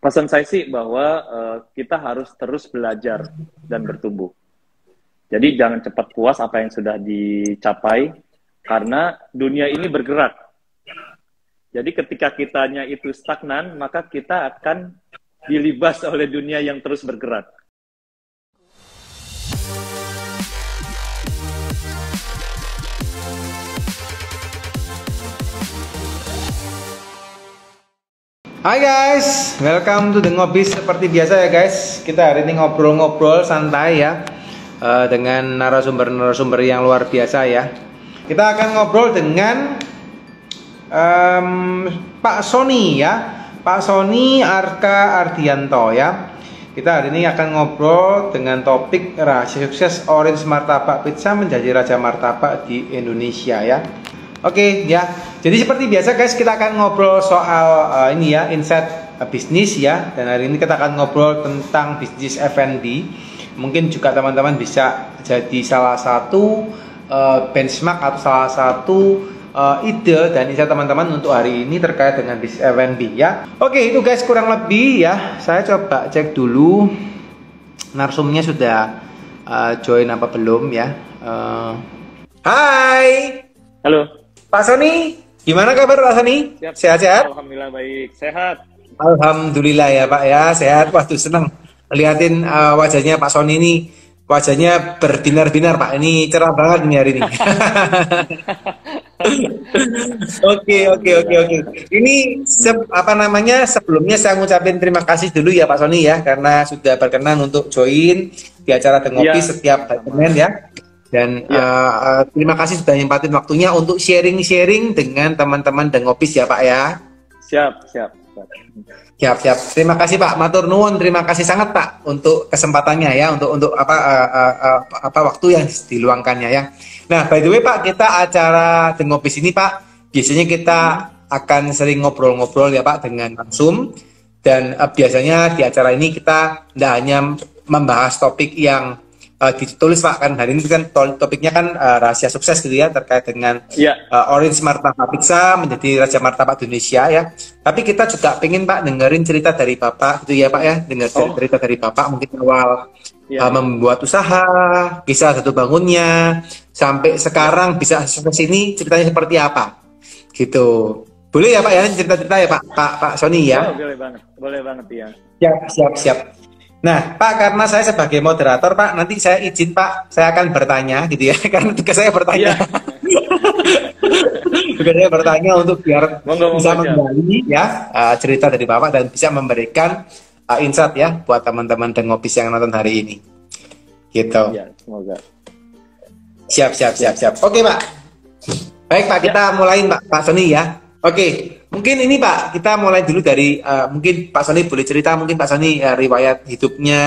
pesan saya sih bahwa kita harus terus belajar dan bertumbuh. Jadi jangan cepat puas apa yang sudah dicapai, karena dunia ini bergerak. Jadi ketika kitanya itu stagnan, maka kita akan dilibas oleh dunia yang terus bergerak. Hai guys, welcome to The Ngobis. Seperti biasa ya guys, kita hari ini ngobrol-ngobrol santai ya, dengan narasumber-narasumber yang luar biasa ya. Kita akan ngobrol dengan Pak Sony ya, Pak Sony Arka Ardianto ya. Kita hari ini akan ngobrol dengan topik rahasia sukses Orange Martabak Pizza menjadi Raja Martabak di Indonesia ya. Oke ya, jadi seperti biasa guys, kita akan ngobrol soal ini ya, insight bisnis ya. Dan hari ini kita akan ngobrol tentang bisnis F&B. Mungkin juga teman-teman bisa jadi salah satu benchmark atau salah satu ide dan insight teman-teman untuk hari ini terkait dengan bisnis F&B ya. Oke, itu guys kurang lebih ya. Saya coba cek dulu narsumnya sudah join apa belum ya. Hai. Halo. Pak Sony, gimana kabar Pak Sony? Sehat-sehat? Alhamdulillah baik, sehat. Alhamdulillah ya Pak ya, sehat. Waduh seneng liatin wajahnya Pak Sony ini. Wajahnya berbinar-binar Pak, ini cerah banget ini hari ini. Oke. Ini sebelumnya saya ngucapin terima kasih dulu ya Pak Sony ya, karena sudah berkenan untuk join di acara The Ngopi setiap Senin ya. Dan terima kasih sudah nyempatin waktunya untuk sharing-sharing dengan teman-teman The Ngopis ya Pak ya. Siap. Terima kasih Pak, matur nuwun, terima kasih sangat Pak untuk kesempatannya ya, untuk apa waktu yang diluangkannya ya. Nah, by the way Pak, kita acara The Ngopis ini Pak, biasanya kita akan sering ngobrol-ngobrol ya Pak dengan langsung. Dan biasanya di acara ini kita tidak hanya membahas topik yang ditulis Pak, kan hari ini kan topiknya kan rahasia sukses gitu ya, terkait dengan Orange Martabak Pizza menjadi Raja Martabak Indonesia ya. Tapi kita juga pengen Pak dengerin cerita dari Bapak gitu ya Pak ya, dengar cerita dari Bapak mungkin awal membuat usaha, kisah satu bangunnya sampai sekarang bisa sukses ini, ceritanya seperti apa gitu. Boleh ya Pak ya cerita-cerita ya Pak Sony ya? Boleh banget ya. Siap. Nah, Pak, karena saya sebagai moderator, Pak, nanti saya izin, Pak, saya akan bertanya, gitu ya, karena tugas saya bertanya. Tugas saya bertanya untuk biar bisa menggali ya cerita dari Bapak dan bisa memberikan insight ya buat teman-teman The Ngopis yang nonton hari ini. Gitu. Ya, semoga. Siap. Oke, Pak. Baik, Pak, kita mulai, Pak Sony ya. Oke, mungkin ini Pak, kita mulai dulu dari mungkin Pak Sony boleh cerita mungkin Pak Sony riwayat hidupnya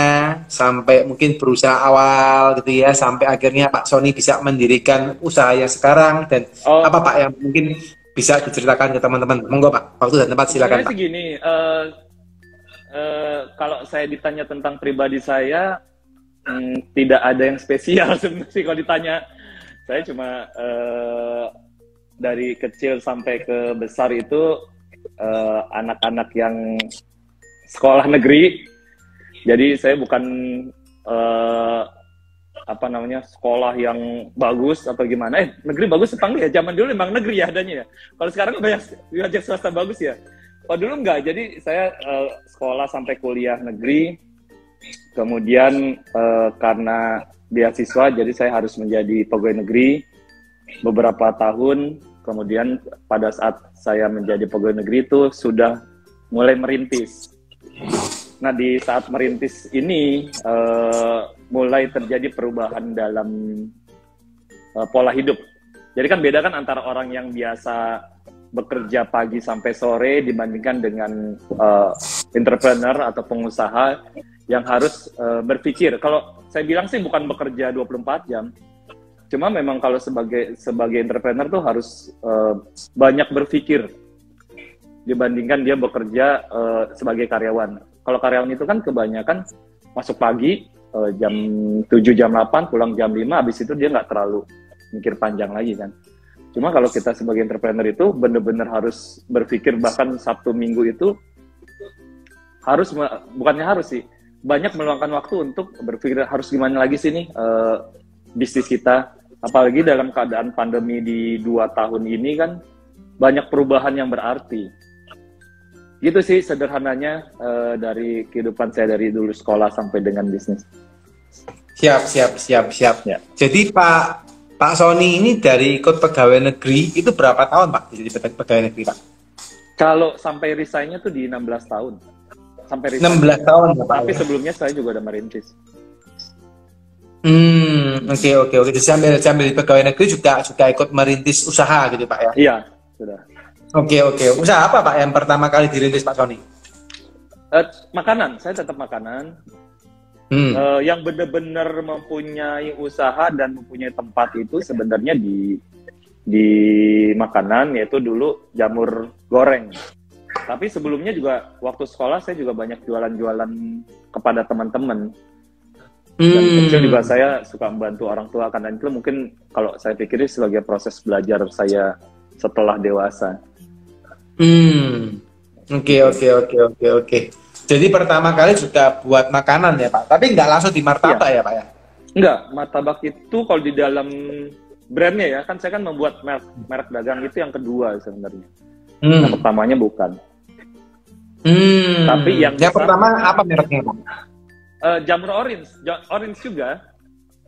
sampai mungkin berusaha awal gitu ya, sampai akhirnya Pak Sony bisa mendirikan usaha yang sekarang dan apa Pak yang mungkin bisa diceritakan ke teman-teman. Monggo Pak, waktu dan tempat silakan Pak. Segini, kalau saya ditanya tentang pribadi saya, tidak ada yang spesial sebenarnya kalau ditanya. Saya cuma dari kecil sampai ke besar itu anak-anak yang sekolah negeri. Jadi saya bukan sekolah yang bagus atau gimana. Negeri bagus apa enggak ya? Zaman dulu memang negeri ya adanya ya. Kalau sekarang banyak swasta bagus ya. Kalau dulu enggak. Jadi saya sekolah sampai kuliah negeri. Kemudian karena beasiswa jadi saya harus menjadi pegawai negeri beberapa tahun. Kemudian pada saat saya menjadi pegawai negeri itu sudah mulai merintis. Nah, di saat merintis ini mulai terjadi perubahan dalam pola hidup. Jadi kan beda kan antara orang yang biasa bekerja pagi sampai sore dibandingkan dengan entrepreneur atau pengusaha yang harus berpikir. Kalau saya bilang sih bukan bekerja 24 jam. Cuma memang kalau sebagai entrepreneur tuh harus banyak berpikir dibandingkan dia bekerja sebagai karyawan. Kalau karyawan itu kan kebanyakan masuk pagi jam 7, jam 8, pulang jam 5, habis itu dia nggak terlalu mikir panjang lagi kan. Cuma kalau kita sebagai entrepreneur itu benar-benar harus berpikir, bahkan Sabtu Minggu itu bukannya harus sih, banyak meluangkan waktu untuk berpikir harus gimana lagi sih nih bisnis kita, apalagi dalam keadaan pandemi di 2 tahun ini kan banyak perubahan yang berarti. Gitu sih sederhananya dari kehidupan saya dari dulu sekolah sampai dengan bisnis. Siap. Ya. Jadi Pak Sony ini dari ikut pegawai negeri itu berapa tahun Pak jadi pegawai negeri Pak? Kalau sampai resign-nya tuh di 16 tahun. Sampai resign. 16 tahun ya, Pak. Tapi sebelumnya saya juga udah merintis. Oke. Jadi sambil pegawai negeri juga ikut merintis usaha gitu Pak ya? Iya, sudah. Oke. Usaha apa Pak yang pertama kali dirintis Pak Sony? Makanan, saya tetap makanan. Yang benar-benar mempunyai usaha dan mempunyai tempat itu sebenarnya di makanan, yaitu dulu jamur goreng. Tapi sebelumnya juga waktu sekolah saya juga banyak jualan-jualan kepada teman-teman. Dan kecil juga saya suka membantu orang tua, karena itu mungkin kalau saya pikir sebagai proses belajar saya setelah dewasa. Oke. Jadi pertama kali juga buat makanan ya Pak, tapi nggak langsung di martabak ya Pak ya? Enggak, martabak itu kalau di dalam brandnya ya, kan saya kan membuat merek dagang itu yang kedua sebenarnya. Yang pertamanya bukan. Tapi yang pertama apa mereknya Pak? Jamur orange juga.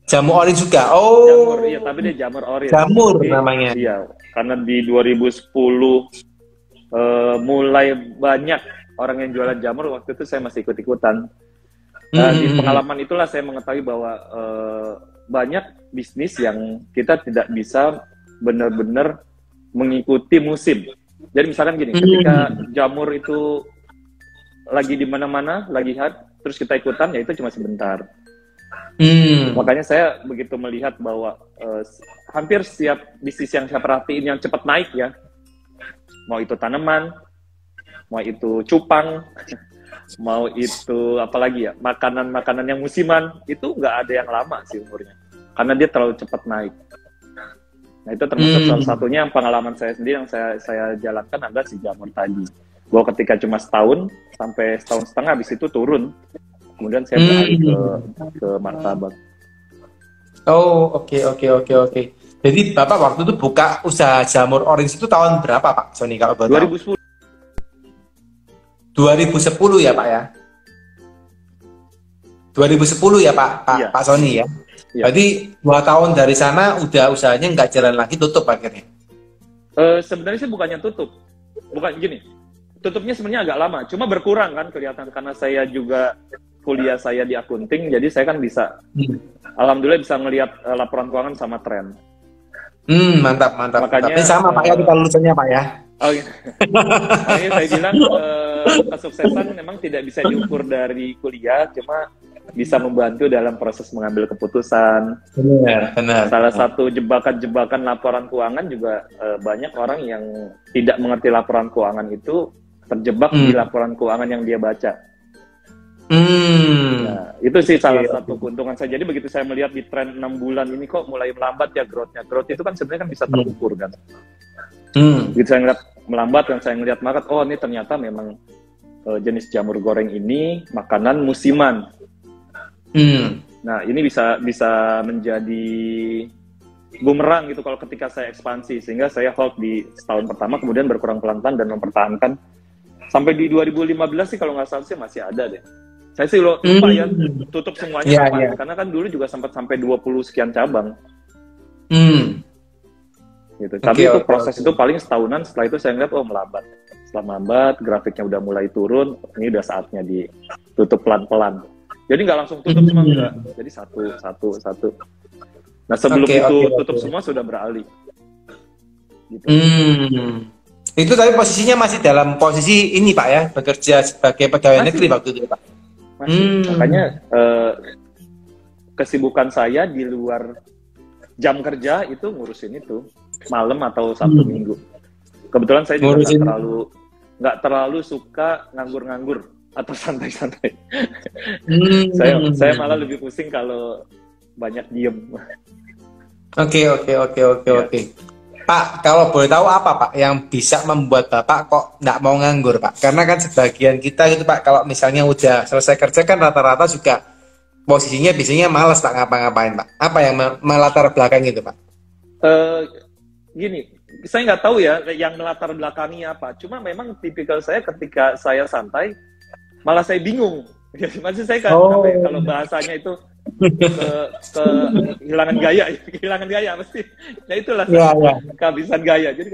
Jamur orange juga. Oh. Jamur, iya, tapi dia jamur orange. Jamur namanya. Iya, karena di 2010 mulai banyak orang yang jualan jamur, waktu itu saya masih ikut-ikutan. Di pengalaman itulah saya mengetahui bahwa banyak bisnis yang kita tidak bisa benar-benar mengikuti musim. Jadi misalkan gini, ketika jamur itu lagi di mana-mana, lagi hype, terus kita ikutan, ya itu cuma sebentar. Makanya saya begitu melihat bahwa hampir setiap bisnis yang saya perhatiin yang cepat naik ya, mau itu tanaman, mau itu cupang, mau itu apalagi ya, makanan-makanan yang musiman, itu nggak ada yang lama sih umurnya, karena dia terlalu cepat naik. Nah itu termasuk salah satunya yang pengalaman saya sendiri yang saya jalankan adalah si jamur tadi, bahwa ketika cuma setahun sampai setahun setengah, habis itu turun, kemudian saya beralih ke martabak. Oh oke. Jadi Bapak waktu itu buka usaha jamur orange itu tahun berapa Pak Sony kalau boleh tahu? 2010 ya Pak ya? 2010 ya Pak Iya. Pak Sony ya? Iya. Berarti 2 tahun dari sana udah usahanya nggak jalan lagi, tutup akhirnya? Sebenarnya sih bukannya tutup. Bukan gini, tutupnya sebenarnya agak lama, cuma berkurang kan kelihatan, karena saya juga kuliah saya di akunting, jadi saya kan bisa, alhamdulillah bisa ngelihat laporan keuangan sama tren. Mantap. Makanya, tapi sama Pak ya kita lulusannya Pak ya? Oh iya. Makanya saya bilang kesuksesan memang tidak bisa diukur dari kuliah, cuma bisa membantu dalam proses mengambil keputusan. Benar. Salah satu jebakan-jebakan laporan keuangan juga banyak orang yang tidak mengerti laporan keuangan itu terjebak di laporan keuangan yang dia baca. Nah, itu sih salah satu keuntungan saya. Jadi begitu saya melihat di tren 6 bulan ini kok mulai melambat ya growth-nya. Growth itu kan sebenarnya kan bisa terukur kan. Begitu saya ngeliat melambat dan saya ngeliat market, oh ini ternyata memang jenis jamur goreng ini makanan musiman. Nah ini bisa menjadi bumerang gitu kalau ketika saya ekspansi, sehingga saya hold di setahun pertama, kemudian berkurang pelan-pelan dan mempertahankan sampai di 2015 sih kalau nggak salah sih masih ada deh. Saya sih lupa ya tutup semuanya kapan, karena kan dulu juga sempat sampai 20 sekian cabang. Gitu. Tapi itu proses itu paling setahunan, setelah itu saya ngeliat melambat. Setelah melambat, grafiknya udah mulai turun, ini udah saatnya ditutup pelan-pelan. Jadi nggak langsung tutup semua, enggak. Jadi satu. Nah sebelum tutup semua sudah beralih. Gitu. Itu tapi posisinya masih dalam posisi ini Pak ya, bekerja sebagai pegawai negeri waktu itu Pak? Masih. Makanya kesibukan saya di luar jam kerja itu ngurusin itu, malam atau Sabtu Minggu. Kebetulan saya juga nggak terlalu suka nganggur-nganggur atau santai-santai. Saya malah lebih pusing kalau banyak diem. Oke. Pak, kalau boleh tahu apa Pak yang bisa membuat Bapak kok nggak mau nganggur Pak? Karena kan sebagian kita gitu Pak, kalau misalnya udah selesai kerja kan rata-rata juga posisinya biasanya malas Pak ngapa-ngapain Pak. Apa yang melatar belakang itu Pak? Eh, Gini, saya nggak tahu ya yang melatar belakangi apa. Cuma memang tipikal saya ketika saya santai, malah saya bingung. Maksud saya kan apa ya, kalau bahasanya itu kehilangan gaya, kehilangan gaya pasti. Ya itulah kehabisan gaya. Jadi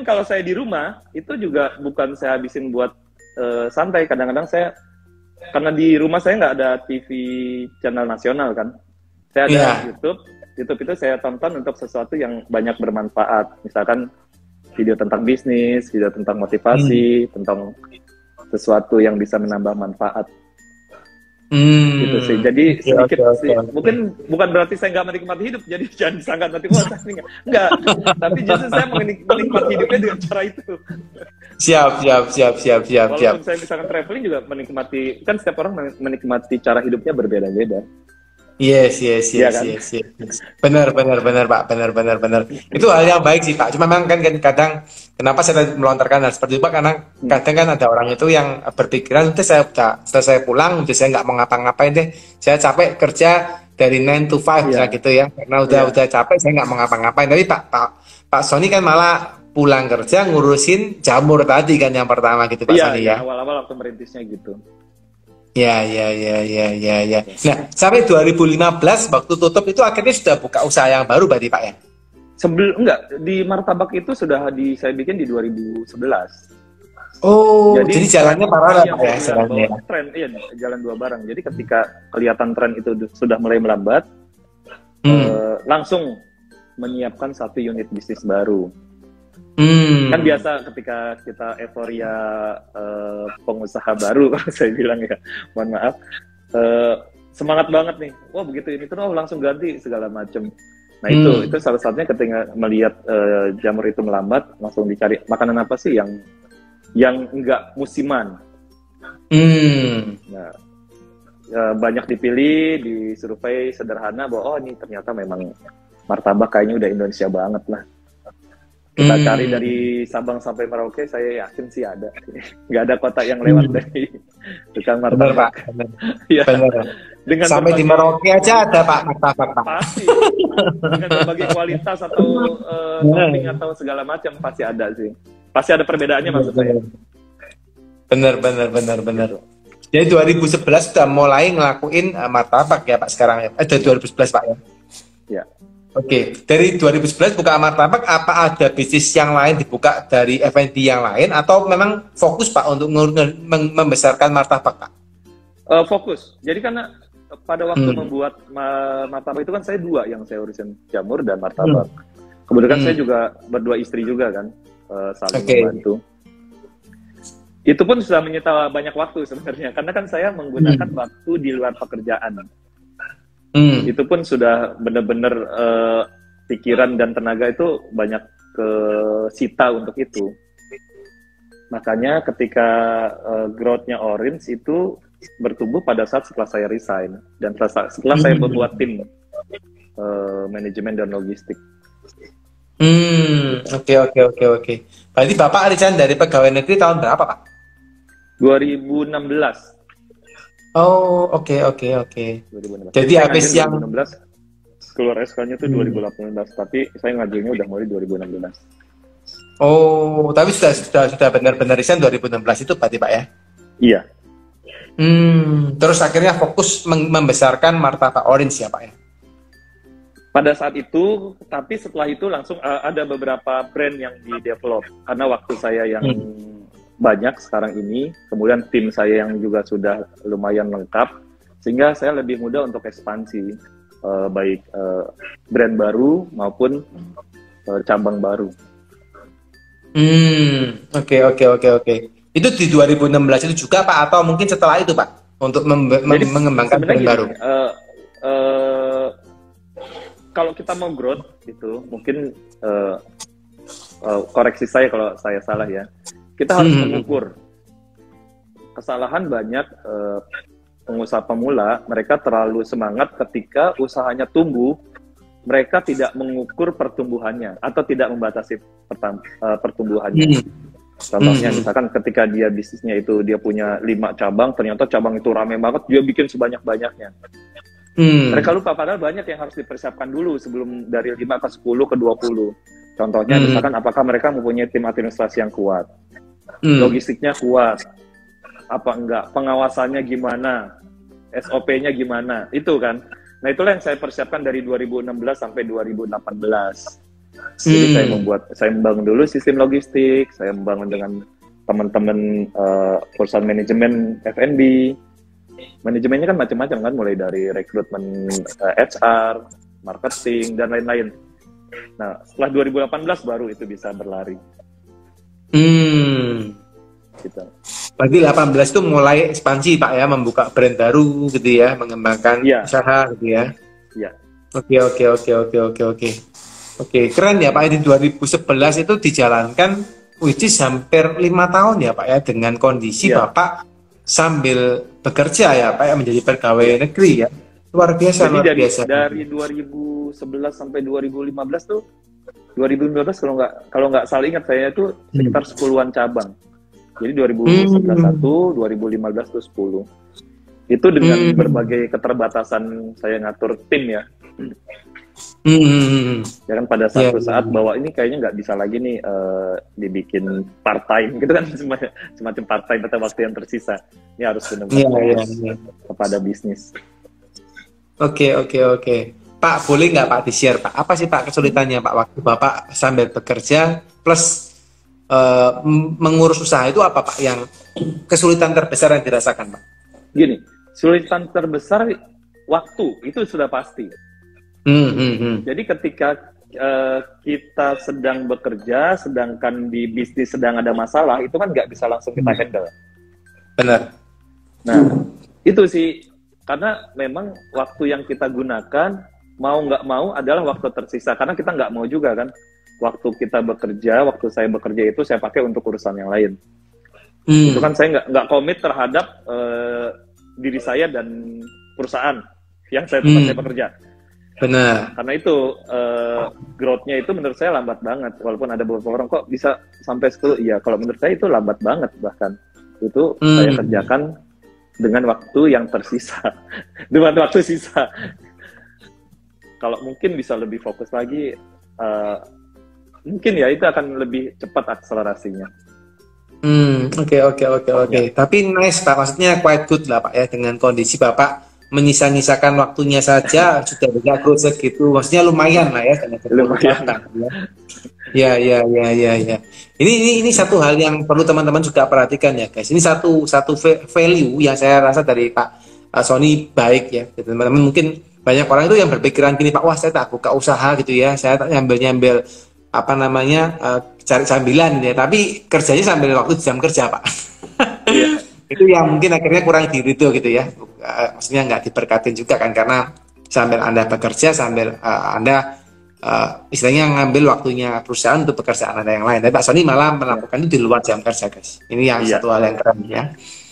kalau saya di rumah itu juga bukan saya habisin buat santai. Kadang-kadang saya karena di rumah saya nggak ada TV channel nasional kan, saya ada YouTube. YouTube itu saya tonton untuk sesuatu yang banyak bermanfaat. Misalkan video tentang bisnis, video tentang motivasi, tentang sesuatu yang bisa menambah manfaat. Gitu sih. Jadi sedikit sih. Mungkin bukan berarti saya nggak menikmati hidup. Jadi jangan disangka nanti enggak. Tapi justru saya menikmati hidupnya dengan cara itu. Siap. Walaupun saya misalkan traveling juga menikmati, kan setiap orang menikmati cara hidupnya berbeda-beda. Yes. Ya, kan? Yes. Benar Pak, benar. Itu hal yang baik sih Pak. Cuma memang kan kadang kenapa saya melontarkan hal seperti itu Pak, karena kadang kan ada orang itu yang berpikiran, udah saya udah selesai pulang, udah saya nggak mau ngapa-ngapain deh, saya capek kerja dari 9 to 5 gitu ya, karena udah capek, saya nggak mau ngapa-ngapain. Tapi Pak Sony kan malah pulang kerja ngurusin jamur tadi kan yang pertama gitu Pak Sony ya. Awal-awal waktu merintisnya gitu. Ya. Nah, sampai 2015 waktu tutup itu akhirnya sudah buka usaha yang baru berarti Pak ya? Di Martabak itu sudah saya bikin di 2011. Oh, jadi jalannya paralel Pak ya jalannya. Jalan dua bareng. Jadi ketika kelihatan tren itu sudah mulai melambat, langsung menyiapkan satu unit bisnis baru. Kan biasa ketika kita euforia pengusaha baru, kalau saya bilang ya, mohon maaf, semangat banget nih, wah begitu ini terus langsung ganti segala macam. Nah itu salah satunya ketika melihat jamur itu melambat, langsung dicari makanan apa sih yang enggak musiman. Nah, banyak dipilih, disurvei sederhana bahwa ini ternyata memang martabak kayaknya udah Indonesia banget lah. Kita cari dari Sabang sampai Merauke, saya yakin sih ada. Nggak ada kota yang lewat dari tukang martabak. Benar. Dengan sampai di Merauke aja ada Pak martabak Pak. Pasti. Dengan berbagai kualitas atau topping atau segala macam pasti ada sih. Pasti ada perbedaannya maksud saya. Benar. Jadi 2011 sudah mulai ngelakuin martabak ya Pak sekarang ya. 2011 Pak ya. Ya. Oke, dari 2011 buka martabak, apa ada bisnis yang lain dibuka dari F&B yang lain atau memang fokus Pak untuk membesarkan martabak Pak? Fokus. Jadi karena pada waktu membuat martabak itu kan saya dua yang saya urusin, jamur dan martabak. Kemudian saya juga berdua istri juga kan, saling membantu. Itu pun sudah menyita banyak waktu sebenarnya, karena kan saya menggunakan waktu di luar pekerjaan. Itu pun sudah benar-benar pikiran dan tenaga itu banyak kesita untuk itu. Makanya ketika growth-nya Orange itu bertumbuh pada saat setelah saya resign dan setelah saya membuat tim manajemen dan logistik. Oke. Berarti Bapak resign dari pegawai negeri tahun berapa Pak? 2016. Oh, oke. 2016. Jadi habis yang 2016 keluar SK-nya itu 2018, tapi saya ngajuinnya udah mulai 2016. Oh, tapi sudah benar-benar resign 2016 itu berarti Pak ya? Iya. Terus akhirnya fokus membesarkan martabak Orange ya Pak ya? Pada saat itu, tapi setelah itu langsung ada beberapa brand yang di-develop karena waktu saya yang banyak sekarang ini, kemudian tim saya yang juga sudah lumayan lengkap, sehingga saya lebih mudah untuk ekspansi, baik brand baru maupun cabang baru. Oke. Itu di 2016 itu juga Pak, atau mungkin setelah itu Pak, untuk mengembangkan brand baru? Kalau kita mau growth itu, mungkin koreksi saya kalau saya salah ya. Kita harus mengukur. Kesalahan banyak pengusaha pemula, mereka terlalu semangat ketika usahanya tumbuh, mereka tidak mengukur pertumbuhannya atau tidak membatasi pertumbuhannya. Contohnya misalkan ketika dia bisnisnya itu dia punya 5 cabang, ternyata cabang itu rame banget, dia bikin sebanyak-banyaknya. Mereka lupa padahal banyak yang harus dipersiapkan dulu sebelum dari 5 ke 10 ke 20. Contohnya misalkan apakah mereka mempunyai tim administrasi yang kuat, logistiknya kuat, apa enggak, pengawasannya gimana, SOP-nya gimana, itu kan. Nah itulah yang saya persiapkan dari 2016 sampai 2018. Jadi saya membangun dulu sistem logistik, saya membangun dengan teman-teman perusahaan manajemen F&B. Manajemennya kan macam-macam kan, mulai dari rekrutmen HR, marketing, dan lain-lain. Nah, setelah 2018 baru itu bisa berlari. Gitu. Berarti 18 itu mulai ekspansi Pak ya, membuka brand baru gitu ya, mengembangkan usaha gitu ya. Iya. Oke, keren ya Pak. Di 2011 itu dijalankan, which is hampir 5 tahun ya Pak ya, dengan kondisi Bapak sambil bekerja ya Pak ya, menjadi pegawai negeri ya. Luar biasa. Jadi dari 2011 sampai 2015 tuh, 2015 kalau nggak salah ingat saya itu sekitar 10-an cabang. Jadi 2011 1, 2015 tuh 10. Itu dengan berbagai keterbatasan saya ngatur tim ya. Ya kan pada satu saat bahwa ini kayaknya nggak bisa lagi nih dibikin part time gitu kan, semacam part time pada waktu yang tersisa. Ini harus benar-benar fokus kepada bisnis. Oke. Pak, boleh nggak Pak di-share Pak? Apa sih Pak kesulitannya Pak waktu Bapak sambil bekerja plus mengurus usaha itu apa Pak yang kesulitan terbesar yang dirasakan Pak? Gini, kesulitan terbesar waktu itu sudah pasti. Jadi ketika kita sedang bekerja, sedangkan di bisnis sedang ada masalah, itu kan nggak bisa langsung kita handle. Benar. Nah, itu sih, karena memang waktu yang kita gunakan, mau nggak mau adalah waktu tersisa. Karena kita nggak mau juga kan, waktu kita bekerja, waktu saya bekerja itu saya pakai untuk urusan yang lain. Itu kan saya nggak komit terhadap diri saya dan perusahaan yang saya tempat saya bekerja. Benar. Karena itu growth-nya itu menurut saya lambat banget. Walaupun ada beberapa orang kok bisa sampai 10, ya kalau menurut saya itu lambat banget bahkan. Itu saya kerjakan dengan waktu yang tersisa. Dengan waktu sisa. Kalau mungkin bisa lebih fokus lagi, mungkin ya itu akan lebih cepat akselerasinya. Oke. Tapi nice Pak, maksudnya quite good lah Pak ya, dengan kondisi Bapak menyisa-nyisakan waktunya saja sudah bisa growth segitu, maksudnya lumayan lah ya. Lumayan. Ya. Ini satu hal yang perlu teman-teman juga perhatikan ya guys. Ini satu value yang saya rasa dari Pak Sony baik ya. Teman-teman mungkin banyak orang itu yang berpikiran gini Pak, wah saya tak buka usaha gitu ya, saya tak nyambil apa namanya cari sambilan ya, tapi kerjanya sambil waktu jam kerja Pak. Itu yang mungkin akhirnya kurang diridho gitu ya, maksudnya nggak diberkatin juga kan, karena sambil Anda bekerja sambil Anda istilahnya ngambil waktunya perusahaan untuk pekerjaan Anda yang lain. Tapi Pak Sony malah melakukan itu di luar jam kerja guys. Ini yang satu hal yang keren ya.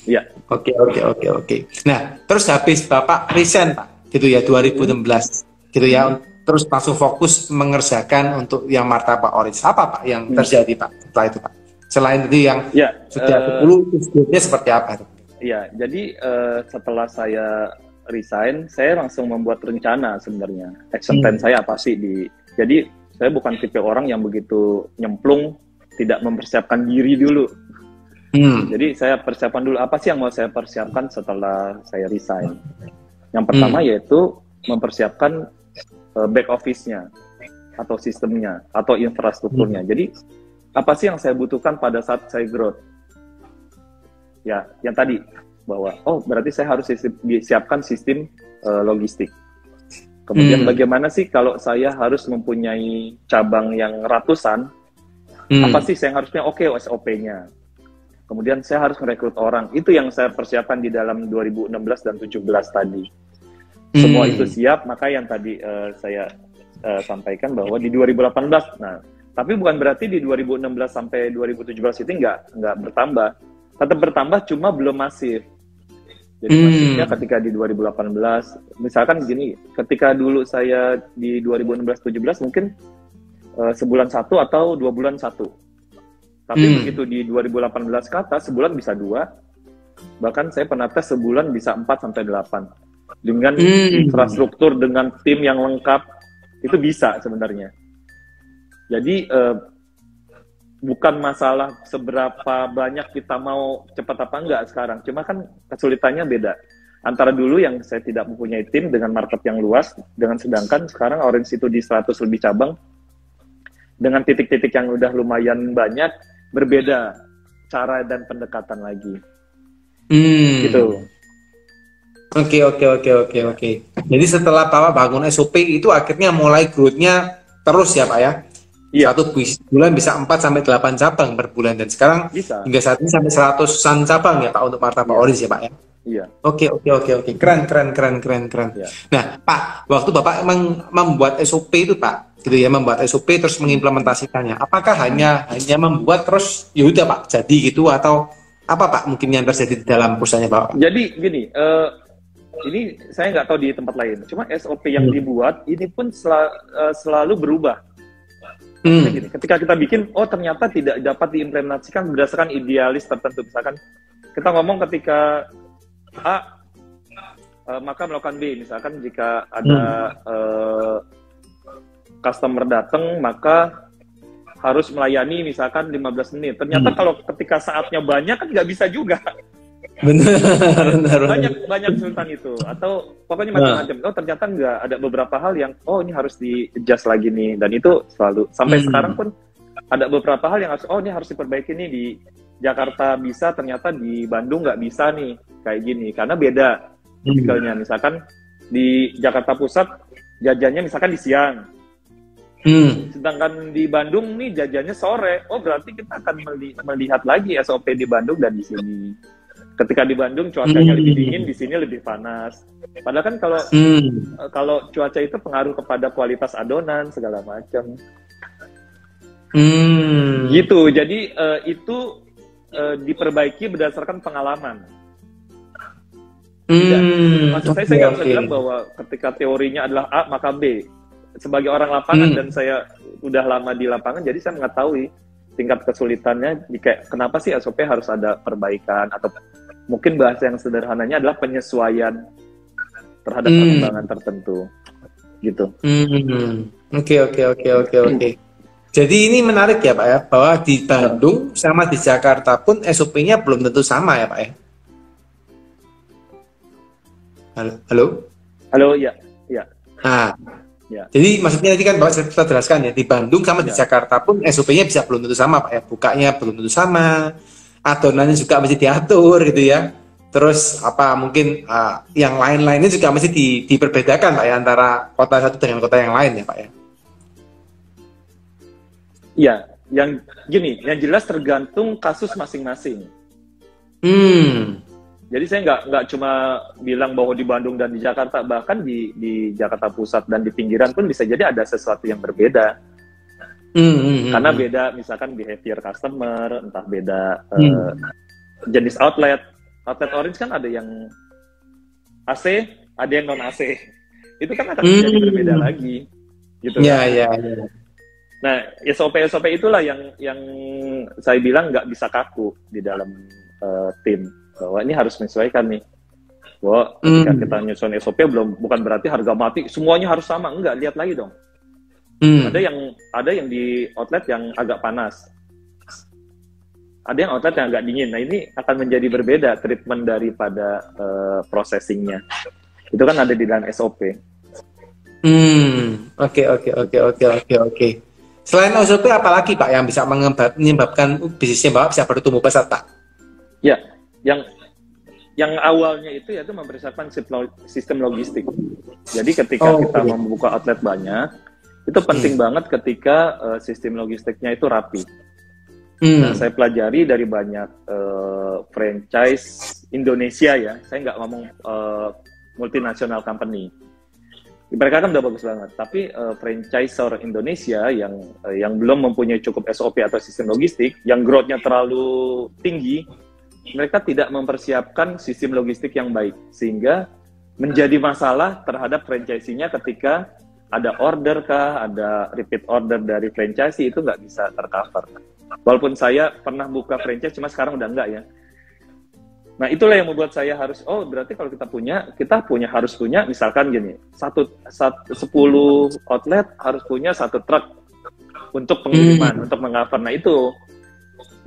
Iya. Oke. Nah terus habis Bapak resign Pak gitu ya 2016 gitu ya, terus langsung fokus mengerjakan untuk yang martabak orange. Apa Pak yang terjadi Pak setelah itu Pak? Selain itu yang sudah 10 nya seperti apa? Iya, jadi setelah saya resign, saya langsung membuat rencana sebenarnya. Action plan saya apa sih jadi saya bukan tipe orang yang begitu nyemplung, tidak mempersiapkan diri dulu. Jadi saya persiapkan dulu apa sih yang mau saya persiapkan setelah saya resign. Yang pertama yaitu mempersiapkan back office-nya atau sistemnya atau infrastrukturnya. Jadi apa sih yang saya butuhkan pada saat saya growth? Ya, yang tadi bahwa berarti saya harus siapkan sistem logistik. Kemudian bagaimana sih kalau saya harus mempunyai cabang yang ratusan? Apa sih yang harusnya SOP-nya? Kemudian saya harus merekrut orang. Itu yang saya persiapkan di dalam 2016 dan 2017 tadi. Semua itu siap, maka yang tadi saya sampaikan bahwa di 2018, tapi bukan berarti di 2016 sampai 2017 itu nggak bertambah. Tetap bertambah, cuma belum masif. Jadi maksudnya ketika di 2018, misalkan gini, ketika dulu saya di 2016-17 mungkin sebulan satu atau 2 bulan satu. Tapi begitu di 2018 ke atas, sebulan bisa 2, bahkan saya pernah tes sebulan bisa 4-8. Dengan infrastruktur, dengan tim yang lengkap, itu bisa sebenarnya. Jadi bukan masalah seberapa banyak kita mau cepat apa enggak sekarang, cuma kan kesulitannya beda. Antara dulu yang saya tidak mempunyai tim dengan market yang luas, dengan sedangkan sekarang Orange itu di 100 lebih cabang, dengan titik-titik yang udah lumayan banyak, berbeda cara dan pendekatan lagi. Gitu. Oke. Jadi setelah Bapak bangun SOP itu akhirnya mulai growth-nya terus ya Pak ya? Iya. Satu bulan bisa 4-8 cabang per bulan, dan sekarang bisa hingga saat ini sampai 100-an cabang ya Pak untuk martabak Orange ya Pak ya? Iya. Oke. Keren. Ya. Nah Pak, waktu Bapak emang membuat SOP itu Pak, gitu ya, membuat SOP terus mengimplementasikannya, apakah hanya membuat terus ya udah Pak jadi gitu, atau apa Pak mungkin yang terjadi di dalam perusahaannya Bapak? Jadi gini, ini saya nggak tahu di tempat lain, cuma SOP yang dibuat ini pun selalu berubah. Gini, ketika kita bikin, oh ternyata tidak dapat diimplementasikan berdasarkan idealis tertentu. Misalkan kita ngomong ketika A, maka melakukan B. Misalkan jika ada customer datang, maka harus melayani misalkan 15 menit. Ternyata kalau ketika saatnya banyak kan nggak bisa juga. Benar. Banyak kesulitan itu, atau pokoknya macam-macam. Oh ternyata nggak, ada beberapa hal yang ini harus di-adjust lagi nih, dan itu selalu sampai sekarang pun ada beberapa hal yang harus ini harus diperbaiki nih. Di Jakarta bisa, ternyata di Bandung nggak bisa nih kayak gini karena beda tipikalnya. Misalkan di Jakarta Pusat jajannya misalkan di siang, sedangkan di Bandung nih jajannya sore. Oh berarti kita akan melihat lagi SOP di Bandung dan di sini. Ketika di Bandung cuacanya lebih dingin, di sini lebih panas. Padahal kan kalau cuaca itu pengaruh kepada kualitas adonan segala macam. Gitu. Jadi itu diperbaiki berdasarkan pengalaman. Maksud saya nggak bisa bilang bahwa ketika teorinya adalah A maka B. Sebagai orang lapangan dan saya udah lama di lapangan, jadi saya mengetahui tingkat kesulitannya. Kayak kenapa sih SOP harus ada perbaikan, atau mungkin bahasa yang sederhananya adalah penyesuaian terhadap perkembangan tertentu, gitu. Oke. Jadi ini menarik ya Pak ya, bahwa di Bandung sama di Jakarta pun SOP-nya belum tentu sama ya Pak ya. Halo, ya. Ya. Jadi maksudnya tadi kan Bapak saya jelaskan ya, di Bandung sama di Jakarta pun SOP-nya bisa belum tentu sama Pak ya, bukanya belum tentu sama, adonannya juga mesti diatur gitu ya. Terus mungkin yang lain-lainnya juga mesti diperbedakan Pak ya, antara kota satu dengan kota yang lain ya Pak ya. Iya, yang jelas tergantung kasus masing-masing. Jadi saya nggak cuma bilang bahwa di Bandung dan di Jakarta, bahkan di Jakarta Pusat dan di pinggiran pun bisa jadi ada sesuatu yang berbeda. Karena beda misalkan behavior customer, entah beda jenis outlet. Outlet Orange kan ada yang AC, ada yang non AC. Itu kan akan menjadi berbeda lagi. Gitu. Iya. Nah, SOP itulah yang saya bilang nggak bisa kaku di dalam tim. Bahwa ini harus menyesuaikan nih. Bahwa ketika kita nyusun SOP bukan berarti harga mati semuanya harus sama. Enggak, lihat lagi dong. Ada yang di outlet yang agak panas. Ada yang outlet yang agak dingin. Nah, ini akan menjadi berbeda treatment daripada processingnya. Itu kan ada di dalam SOP. Oke. Selain SOP apalagi Pak yang bisa menyebabkan bisnisnya Bapak bisa bertumbuh pesat Pak? Ya, yang awalnya itu yaitu mempersiapkan sistem logistik. Jadi ketika kita membuka outlet banyak, itu penting banget ketika sistem logistiknya itu rapi. Nah, saya pelajari dari banyak franchise Indonesia ya. Saya nggak ngomong multinational company. Mereka kan udah bagus banget. Tapi franchisor Indonesia yang belum mempunyai cukup SOP atau sistem logistik, yang growth-nya terlalu tinggi, mereka tidak mempersiapkan sistem logistik yang baik, sehingga menjadi masalah terhadap franchisee-nya ketika ada order kah, ada repeat order dari franchisee, itu nggak bisa tercover. Walaupun saya pernah buka franchise, cuma sekarang udah enggak ya. Nah, itulah yang membuat saya harus, oh berarti kalau harus punya misalkan gini, 10 outlet harus punya 1 truk untuk pengiriman, untuk meng-cover. Nah itu,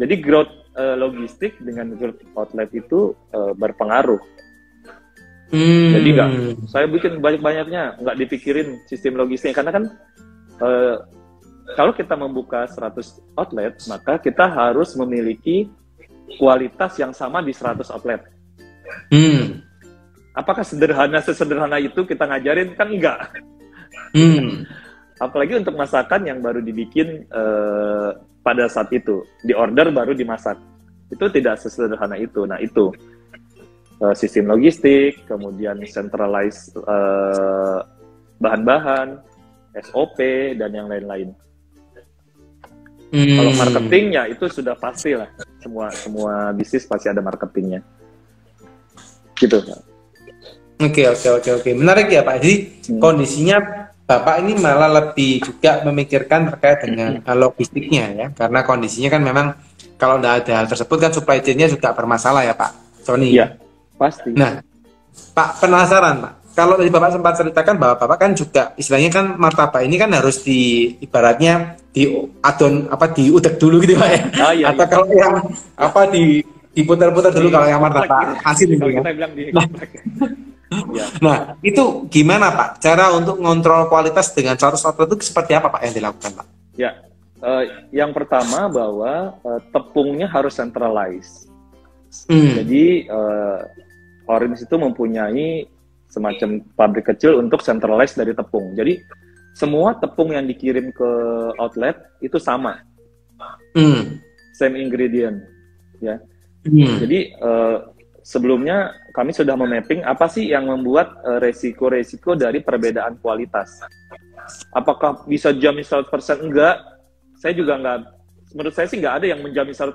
jadi growth logistik dengan growth outlet itu berpengaruh. Jadi saya bikin banyak-banyaknya, nggak dipikirin sistem logistik, karena kan kalau kita membuka 100 outlet, maka kita harus memiliki kualitas yang sama di 100 outlet. Apakah sesederhana itu kita ngajarin? Kan enggak. Apalagi untuk masakan yang baru dibikin pada saat itu, di order baru dimasak. Itu tidak sesederhana itu. Nah itu sistem logistik, kemudian centralized bahan-bahan, SOP, dan yang lain-lain. Kalau marketingnya itu sudah pasti lah, semua bisnis pasti ada marketingnya, gitu. Oke. Menarik ya Pak. Jadi kondisinya Bapak ini malah lebih juga memikirkan terkait dengan logistiknya ya, karena kondisinya kan memang kalau tidak ada hal tersebut kan supply chain-nya juga bermasalah ya Pak Sony. Iya, pasti. Nah, Pak penasaran Pak. Kalau tadi Bapak sempat ceritakan bahwa Bapak kan juga istilahnya kan martabak ini kan harus ibaratnya diudek dulu gitu Pak ya. Oh, iya, atau kalau yang diputar-putar dulu kalau yang martabak asin gitu ya. Nah, itu gimana Pak? Cara untuk ngontrol kualitas dengan 100 outlet itu seperti apa Pak yang dilakukan Pak? Ya, yang pertama bahwa tepungnya harus centralized. Jadi Orange itu mempunyai semacam pabrik kecil untuk centralized dari tepung. Jadi semua tepung yang dikirim ke outlet itu sama, same ingredient, ya. Jadi sebelumnya kami sudah memapping apa sih yang membuat resiko-resiko dari perbedaan kualitas. Apakah bisa jamin 100%? Enggak. Saya juga enggak. Menurut saya sih nggak ada yang menjamin 100%.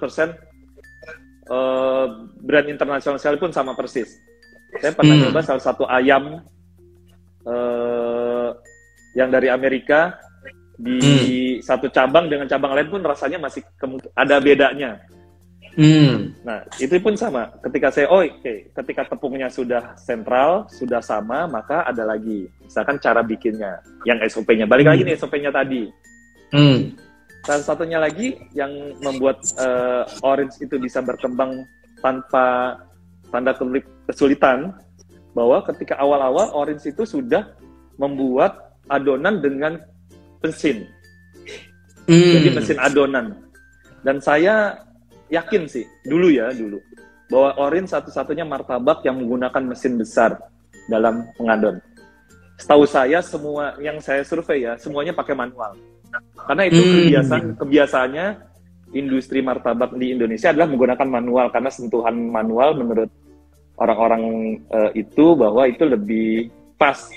Brand internasional sekalipun sama persis. Saya pernah coba salah satu ayam yang dari Amerika di satu cabang dengan cabang lain pun rasanya masih ada bedanya. Nah, itu pun sama. Ketika saya, ketika tepungnya sudah sentral, sudah sama, maka ada lagi. Misalkan cara bikinnya, yang SOP-nya. Balik lagi nih SOP-nya tadi. Salah satunya lagi yang membuat Orange itu bisa berkembang tanpa tanda kesulitan, bahwa ketika awal-awal Orange itu sudah membuat adonan dengan mesin. Jadi mesin adonan. Dan saya yakin sih, dulu bahwa Orange satu-satunya martabak yang menggunakan mesin besar dalam mengadon. Setahu saya semua yang saya survei ya, semuanya pakai manual. Karena itu kebiasaannya industri martabak di Indonesia adalah menggunakan manual, karena sentuhan manual menurut orang-orang itu bahwa itu lebih pas.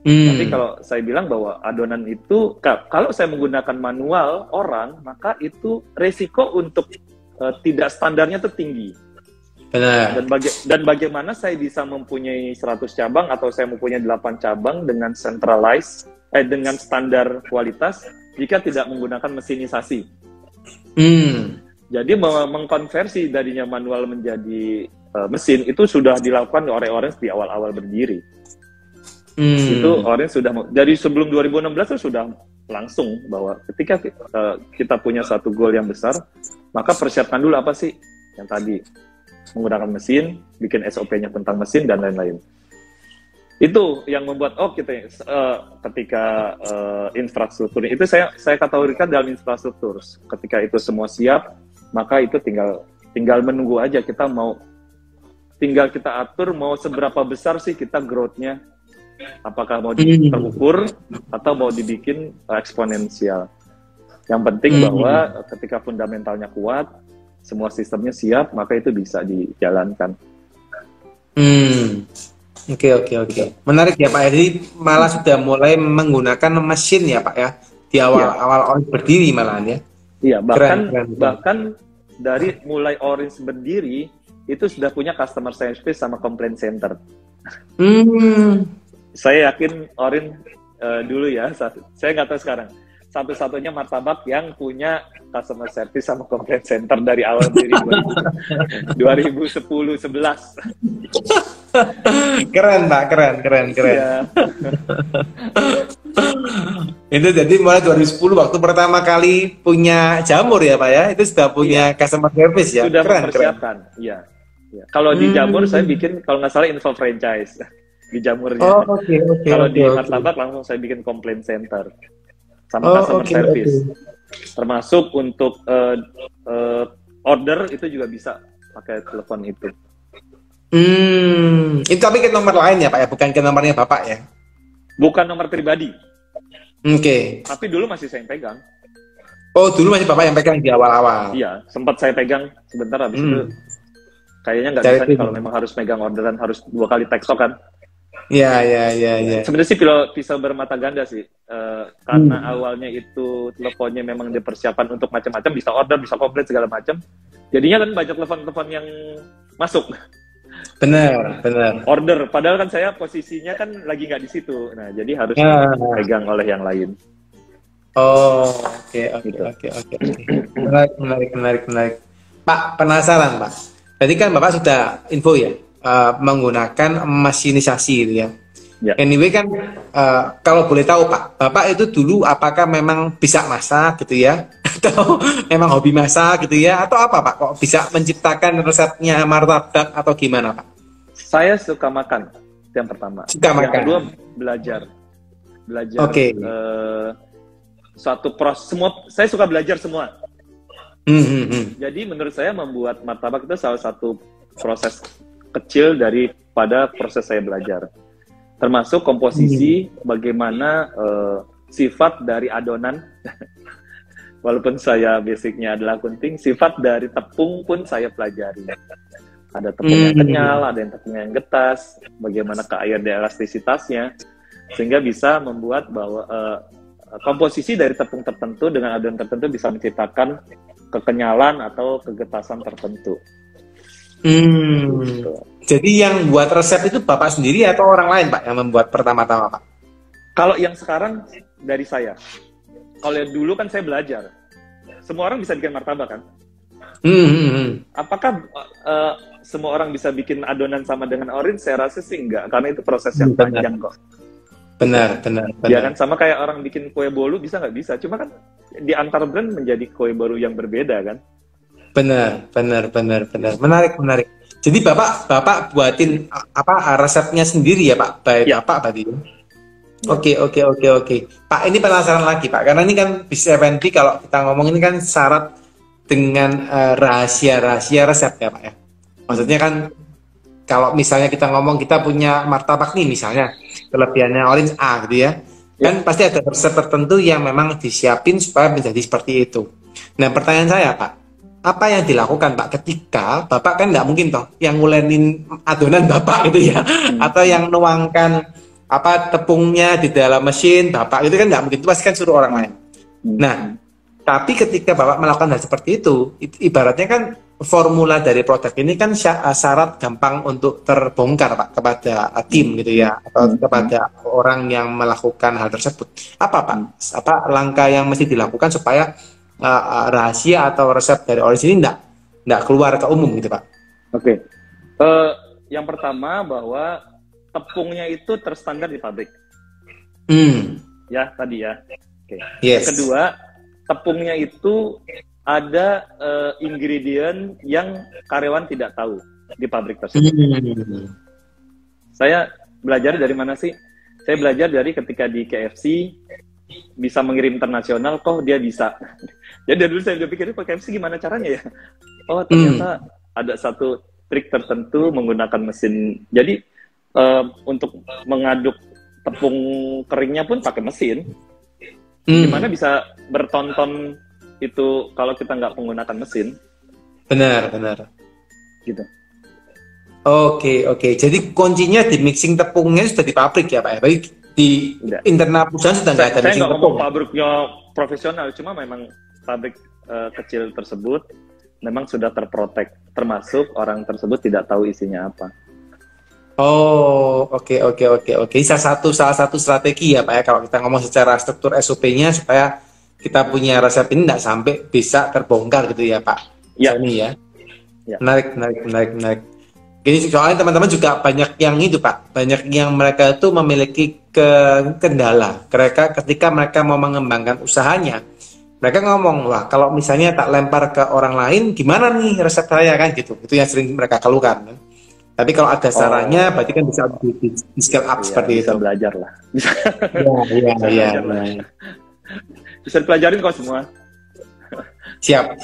Tapi kalau saya bilang bahwa adonan itu, kalau saya menggunakan manual orang, maka itu resiko untuk tidak standarnya itu tinggi. Benar. Dan bagaimana saya bisa mempunyai 100 cabang atau saya mempunyai 8 cabang dengan dengan standar kualitas jika tidak menggunakan mesinisasi. Jadi mengkonversi darinya manual menjadi mesin itu sudah dilakukan oleh Orange di awal-awal berdiri. Itu Orange sudah dari sebelum 2016 itu sudah langsung bahwa ketika kita punya satu goal yang besar, maka persiapkan dulu apa sih yang tadi, menggunakan mesin, bikin SOP-nya tentang mesin dan lain-lain. Itu yang membuat kita ketika infrastruktur itu saya kategorikan dalam infrastruktur. Ketika itu semua siap, maka itu tinggal menunggu aja, tinggal kita atur mau seberapa besar sih kita growth-nya. Apakah mau terukur atau mau dibikin eksponensial. Yang penting bahwa ketika fundamentalnya kuat, semua sistemnya siap, maka itu bisa dijalankan. Oke. Menarik ya Pak. Jadi malah sudah mulai menggunakan mesin ya Pak ya. Di awal berdiri malahan ya. Iya, bahkan dari mulai Orange berdiri itu sudah punya customer service sama complaint center. Saya yakin Orange dulu ya, saya nggak tahu sekarang, satu-satunya martabak yang punya customer service sama complaint center dari awal diri 2010-11. Keren Pak, keren. Ya. Itu jadi mulai 2010 waktu pertama kali punya jamur ya Pak ya, itu sudah punya customer service ya. Sudah keren. mempersiapkan. Iya. Ya. Kalau di jamur saya bikin kalau nggak salah info franchise di jamurnya. Oh, oke. Kalau di martabak langsung saya bikin complaint center sama customer service. Termasuk untuk order itu juga bisa pakai telepon itu. Itu tapi ke nomor lain ya Pak ya, bukan ke nomornya Bapak ya? Bukan nomor pribadi. Oke. Tapi dulu masih saya pegang. Oh, dulu masih Bapak yang pegang di awal-awal. Iya, sempat saya pegang sebentar, habis itu kayaknya nggak bisa nih kalau memang harus megang orderan, harus 2 kali tektokan. Iya. Sebenarnya sih pisau bermata ganda sih, karena awalnya itu teleponnya memang dipersiapkan untuk macam-macam, bisa order, bisa komplit segala macam. Jadinya kan banyak telepon-telepon yang masuk. Benar. Order, padahal kan saya posisinya kan lagi nggak di situ. Nah, jadi harus dipegang oleh yang lain. Oh, oke. Menarik. Pak, penasaran Pak. Tadi kan Bapak sudah info ya, menggunakan masinisasi gitu ya. Anyway kan, kalau boleh tahu Pak, Bapak itu dulu apakah memang bisa masak gitu ya? Atau memang hobi masak gitu ya? Atau apa Pak? Kok bisa menciptakan resepnya martabak atau gimana Pak? Saya suka makan, yang pertama. Yang kedua, belajar. Oke. Suatu proses, saya suka belajar semua. Jadi menurut saya membuat martabak itu salah satu proses kecil daripada proses saya belajar. Termasuk komposisi, bagaimana sifat dari adonan. Walaupun saya basicnya adalah kunting, sifat dari tepung pun saya pelajari. Ada tepung yang kenyal, ada yang tepung yang getas, bagaimana keair elastisitasnya, sehingga bisa membuat bahwa komposisi dari tepung tertentu dengan adonan tertentu bisa menciptakan kekenyalan atau kegetasan tertentu. Gitu. Jadi yang buat resep itu Bapak sendiri atau orang lain Pak yang membuat pertama-tama Pak? Kalau yang sekarang dari saya. Kalau yang dulu kan saya belajar. Semua orang bisa bikin martabak kan? Apakah semua orang bisa bikin adonan sama dengan Orange? Saya rasa sih enggak, karena itu proses yang panjang kok. Benar. Ya kan, sama kayak orang bikin kue bolu bisa nggak bisa, cuma kan di antar brand menjadi kue bolu yang berbeda kan. Benar. Menarik. Jadi Bapak buatin resepnya sendiri ya Pak? Bapak tadi. Oke. Pak, ini penasaran lagi Pak, karena ini kan bisnis F&B kalau kita ngomong ini kan syarat dengan rahasia resep ya Pak ya. Maksudnya kan kalau misalnya kita ngomong kita punya martabak nih misalnya, kelebihannya Orange A gitu ya, kan pasti ada resep tertentu yang memang disiapin supaya menjadi seperti itu. Nah pertanyaan saya Pak, apa yang dilakukan Pak ketika Bapak kan nggak mungkin toh yang ngulenin adonan Bapak gitu ya, atau yang nuangkan tepungnya di dalam mesin Bapak itu kan nggak mungkin, itu pasti kan suruh orang lain. Nah tapi ketika Bapak melakukan hal seperti itu ibaratnya kan formula dari produk ini kan syarat gampang untuk terbongkar Pak kepada tim gitu ya, atau kepada orang yang melakukan hal tersebut. Apa langkah yang mesti dilakukan supaya rahasia atau resep dari Orange ini nggak keluar ke umum gitu Pak? Oke. Yang pertama bahwa tepungnya itu terstandar di pabrik. Ya tadi ya. Oke. Yes. Yang kedua, tepungnya itu ada ingredient yang karyawan tidak tahu di pabrik tersebut. Saya belajar dari mana sih? Saya belajar dari ketika di KFC bisa mengirim internasional, kok dia bisa. Jadi dulu saya pikir, kok KFC gimana caranya ya? Oh ternyata ada satu trik tertentu menggunakan mesin. Jadi untuk mengaduk tepung keringnya pun pakai mesin. Gimana bisa bertonton itu kalau kita nggak menggunakan mesin? Benar. Gitu. Oke. Jadi kuncinya di mixing tepungnya sudah di pabrik ya Pak ya? Baik di internal perusahaan sudah nggak ada mixing tepung. Saya nggak ngomong pabriknya profesional, cuma memang pabrik kecil tersebut memang sudah terprotek, termasuk orang tersebut tidak tahu isinya apa. Oh, oke. Salah satu strategi ya Pak ya, kalau kita ngomong secara struktur SOP-nya supaya kita punya resep ini tidak sampai bisa terbongkar gitu ya Pak. Ya. Ini ya. Ya. Menarik. Ini soalnya teman-teman juga banyak yang itu Pak, banyak yang mereka itu memiliki kendala. Ketika mereka mau mengembangkan usahanya, mereka ngomong, wah kalau misalnya tak lempar ke orang lain, gimana nih resep saya kan gitu. Itu yang sering mereka keluhkan. Kan? Tapi kalau ada sarannya, berarti kan bisa di scale up seperti bisa itu. Belajar lah. Iya. Bisa dipelajarin kok semua. Siap.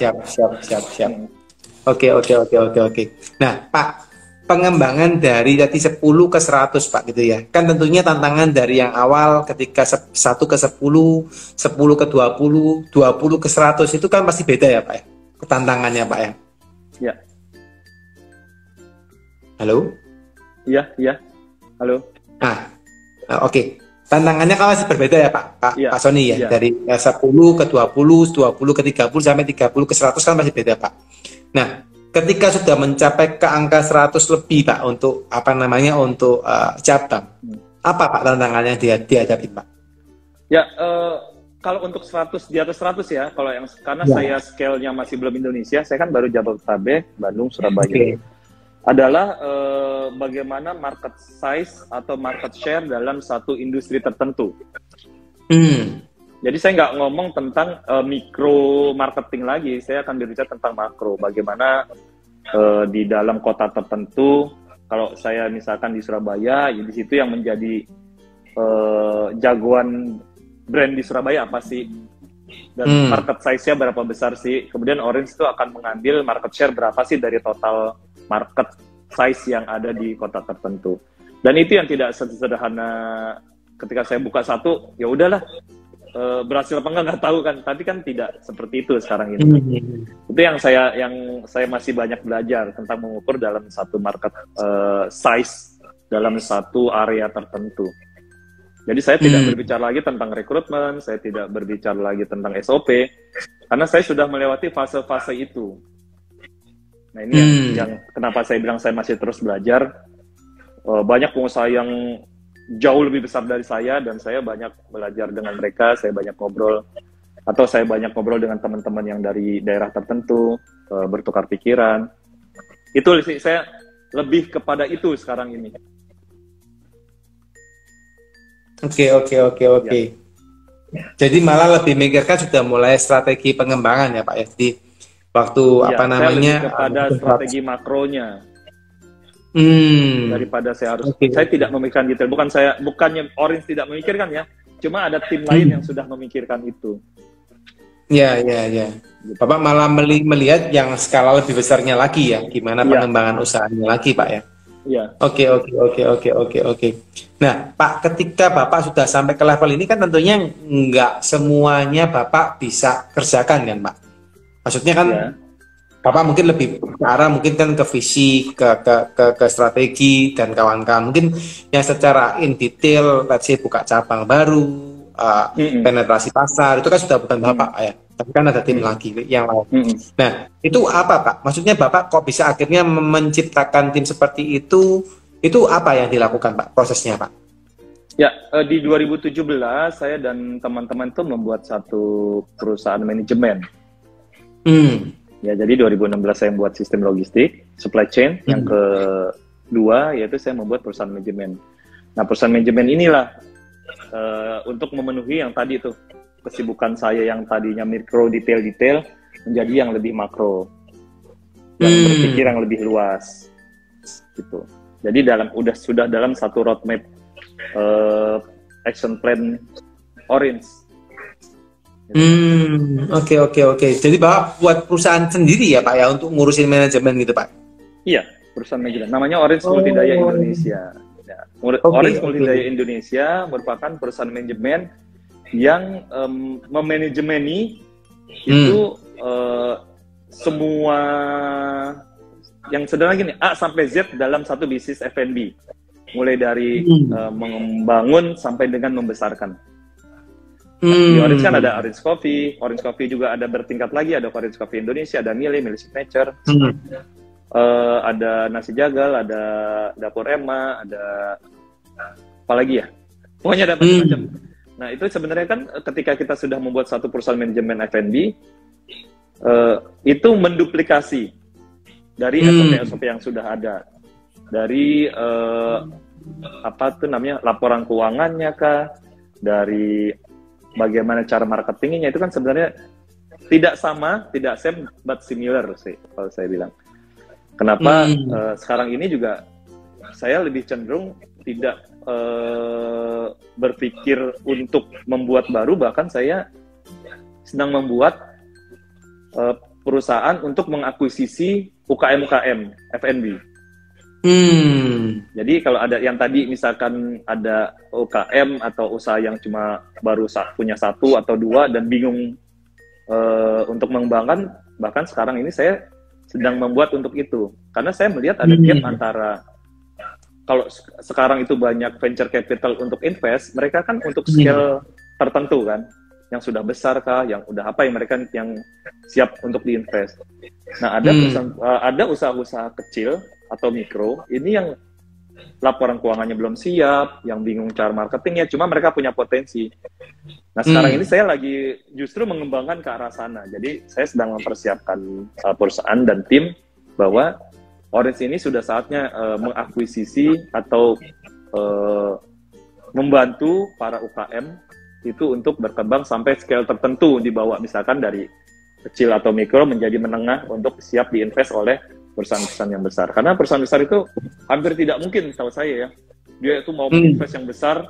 Oke. Nah, Pak, pengembangan dari tadi 10 ke 100, Pak, gitu ya. Kan tentunya tantangan dari yang awal ketika 1 ke 10, 10 ke 20, 20 ke 100 itu kan pasti beda ya, Pak ya. Tantangannya, Pak ya. Ya. Halo? Iya. Halo. Oke. Tantangannya kan masih berbeda ya, Pak Pak Sony ya. Iya. Dari 10 ke 20, 20 ke 30 sampai 30 ke 100 kan masih beda, Pak. Nah, ketika sudah mencapai ke angka 100 lebih, Pak, untuk untuk cabang, apa Pak tantangannya dihadapi, Pak? Ya, kalau untuk 100 di atas 100 ya, kalau yang karena saya scale-nya masih belum Indonesia, saya kan baru Jabodetabek, Bandung, Surabaya. Okay. Adalah bagaimana market size atau market share dalam satu industri tertentu. Jadi saya nggak ngomong tentang mikro marketing lagi, saya akan berbicara tentang makro. Bagaimana di dalam kota tertentu, kalau saya misalkan di Surabaya, ya di situ yang menjadi jagoan brand di Surabaya apa sih? Dan market size-nya berapa besar sih? Kemudian Orange itu akan mengambil market share berapa sih dari total market size yang ada di kota tertentu. Dan itu yang tidak sederhana ketika saya buka satu, ya udahlah, berhasil apa nggak tahu kan. Tapi kan tidak seperti itu sekarang ini. Itu yang saya masih banyak belajar tentang mengukur dalam satu market size dalam satu area tertentu. Jadi saya tidak berbicara lagi tentang rekrutmen, saya tidak berbicara lagi tentang SOP, karena saya sudah melewati fase-fase itu. Nah ini yang kenapa saya bilang saya masih terus belajar. Banyak pengusaha yang jauh lebih besar dari saya, dan saya banyak belajar dengan mereka, saya banyak ngobrol, atau saya banyak ngobrol dengan teman-teman yang dari daerah tertentu, bertukar pikiran. Itu sih, saya lebih kepada itu sekarang ini. Oke. Ya. Jadi malah lebih memikirkan sudah mulai strategi pengembangan ya Pak ya. Jadi waktu saya lebih kepada strategi makronya. Daripada saya harus saya tidak memikirkan detail. Bukannya Orange tidak memikirkan ya. Cuma ada tim lain yang sudah memikirkan itu. Ya. Bapak malah melihat yang skala lebih besarnya lagi ya, gimana pengembangan usahanya lagi Pak ya. Iya. Oke. Nah, Pak, ketika Bapak sudah sampai ke level ini kan tentunya nggak semuanya Bapak bisa kerjakan kan, Pak? Maksudnya kan Bapak mungkin lebih arah mungkin kan ke visi, ke strategi dan kawan-kawan. Mungkin yang secara in detail, let's say buka cabang baru, penetrasi pasar, itu kan sudah bukan Bapak ya. Tapi kan ada tim lagi yang lain. Nah, itu apa Pak? Maksudnya Bapak kok bisa akhirnya menciptakan tim seperti itu? Itu apa yang dilakukan Pak? Prosesnya Pak? Ya, di 2017 saya dan teman-teman itu membuat satu perusahaan manajemen. Ya, jadi 2016 saya membuat sistem logistik, supply chain. Yang kedua yaitu saya membuat perusahaan manajemen. Nah, perusahaan manajemen inilah untuk memenuhi yang tadi itu, kesibukan saya yang tadinya mikro detail menjadi yang lebih makro, yang berpikir yang lebih luas, gitu. Jadi sudah dalam satu roadmap action plan Orange. Oke. Jadi Bapak buat perusahaan sendiri ya Pak ya untuk ngurusin manajemen gitu Pak? Iya, perusahaan manajemen. Namanya Orange Multidaya Indonesia. Ya. Orange Multidaya Indonesia merupakan perusahaan manajemen yang memanajemeni itu semua yang sederhana gini, A sampai Z dalam satu bisnis F&B, mulai dari membangun sampai dengan membesarkan. Di Orange kan ada Orange Coffee juga ada bertingkat lagi, ada Orange Coffee Indonesia, ada Mili Signature, ada Nasi Jagal, ada Dapur Emma, ada apa lagi ya? Pokoknya ada macam-macam. Nah itu sebenarnya kan ketika kita sudah membuat satu perusahaan manajemen F&B, itu menduplikasi dari SOP-SOP yang sudah ada, dari apa tuh namanya, laporan keuangannya kah, dari bagaimana cara marketingnya, itu kan sebenarnya tidak sama, tidak same but similar sih kalau saya bilang. Kenapa sekarang ini juga saya lebih cenderung tidak berpikir untuk membuat baru, bahkan saya sedang membuat perusahaan untuk mengakuisisi UKM-UKM F&B. Jadi kalau ada yang tadi misalkan ada UKM atau usaha yang cuma baru punya satu atau dua dan bingung untuk mengembangkan, bahkan sekarang ini saya sedang membuat untuk itu. Karena saya melihat ada gap antara, kalau sekarang itu banyak venture capital untuk invest, mereka kan untuk scale tertentu kan, yang sudah besar kah, yang udah apa yang mereka yang siap untuk diinvest. Nah ada usaha-usaha kecil atau mikro, ini yang laporan keuangannya belum siap, yang bingung cara marketingnya, cuma mereka punya potensi. Nah sekarang ini saya lagi justru mengembangkan ke arah sana. Jadi saya sedang mempersiapkan perusahaan dan tim bahwa Orange ini sudah saatnya mengakuisisi atau membantu para UKM itu untuk berkembang sampai scale tertentu, dibawa misalkan dari kecil atau mikro menjadi menengah untuk siap diinvest oleh perusahaan-perusahaan yang besar. Karena perusahaan besar itu hampir tidak mungkin, setahu saya ya, dia itu mau invest yang besar,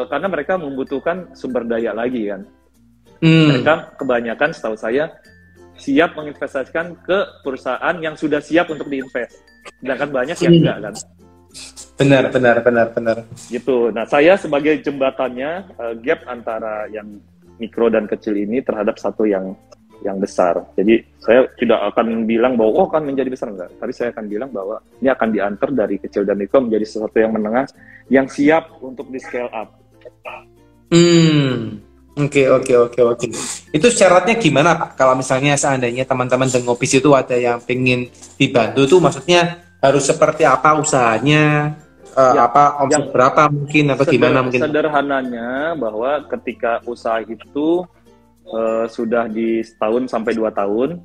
karena mereka membutuhkan sumber daya lagi kan. Mereka kebanyakan, setahu saya, siap menginvestasikan ke perusahaan yang sudah siap untuk diinvest, sedangkan banyak yang enggak kan. Benar. Gitu. Nah saya sebagai jembatannya, gap antara yang mikro dan kecil ini terhadap satu yang besar. Jadi saya tidak akan bilang bahwa akan menjadi besar, enggak. Tapi saya akan bilang bahwa ini akan diantar dari kecil dan mikro menjadi sesuatu yang menengah, yang siap untuk di scale up. Oke. Itu syaratnya gimana Pak? Kalau misalnya seandainya teman-teman The Ngopis itu ada yang pengen dibantu tuh, maksudnya harus seperti apa usahanya? Apa omset berapa mungkin atau gimana mungkin? Sederhananya bahwa ketika usaha itu sudah di setahun sampai 2 tahun,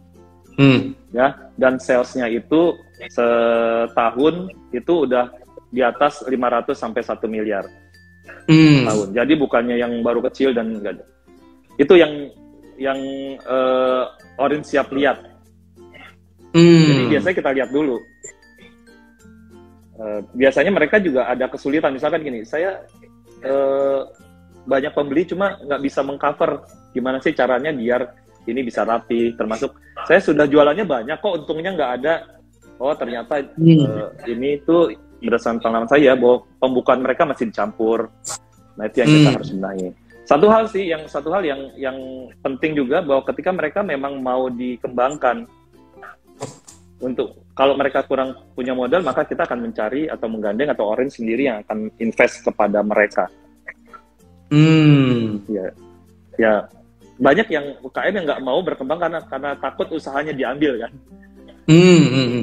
ya, dan salesnya itu setahun itu udah di atas 500 sampai 1 miliar tahun. Jadi bukannya yang baru kecil dan enggak ada. Itu yang Orange siap lihat. Jadi biasanya kita lihat dulu. Biasanya mereka juga ada kesulitan, misalkan gini, saya banyak pembeli cuma nggak bisa mengcover gimana sih caranya biar ini bisa rapi, termasuk saya sudah jualannya banyak kok, untungnya nggak ada. Oh ternyata ini tuh berdasarkan pengalaman saya bahwa pembukaan mereka masih dicampur. Nah itu yang kita harus benahi. Satu hal yang penting juga bahwa ketika mereka memang mau dikembangkan, untuk kalau mereka kurang punya modal, maka kita akan mencari atau menggandeng atau Orange sendiri yang akan invest kepada mereka. Ya banyak yang UKM yang nggak mau berkembang karena takut usahanya diambil kan.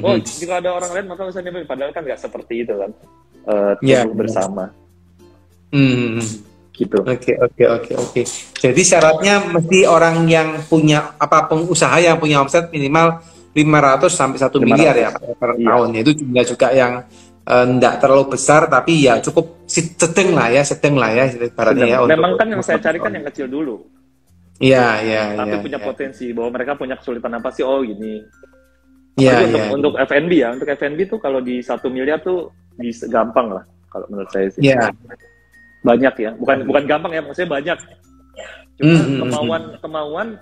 Oh jika ada orang lain maka usahanya diambil, padahal kan nggak seperti itu kan. Bersama. Gitu. Oke. Jadi syaratnya mesti orang yang punya pengusaha yang punya omset minimal 500 sampai 1 miliar ya per tahun. Itu jumlah juga yang enggak terlalu besar, tapi ya cukup sedang lah ya ibaratnya ya. Memang kan yang saya carikan yang kecil dulu. Iya. Tapi punya potensi bahwa mereka punya kesulitan apa sih? Oh gini. Untuk F&B ya, untuk F&B tuh kalau di 1 miliar tuh bisa gampang lah kalau menurut saya sih. Iya. Banyak ya, bukan gampang ya, maksudnya banyak. Cuma kemauan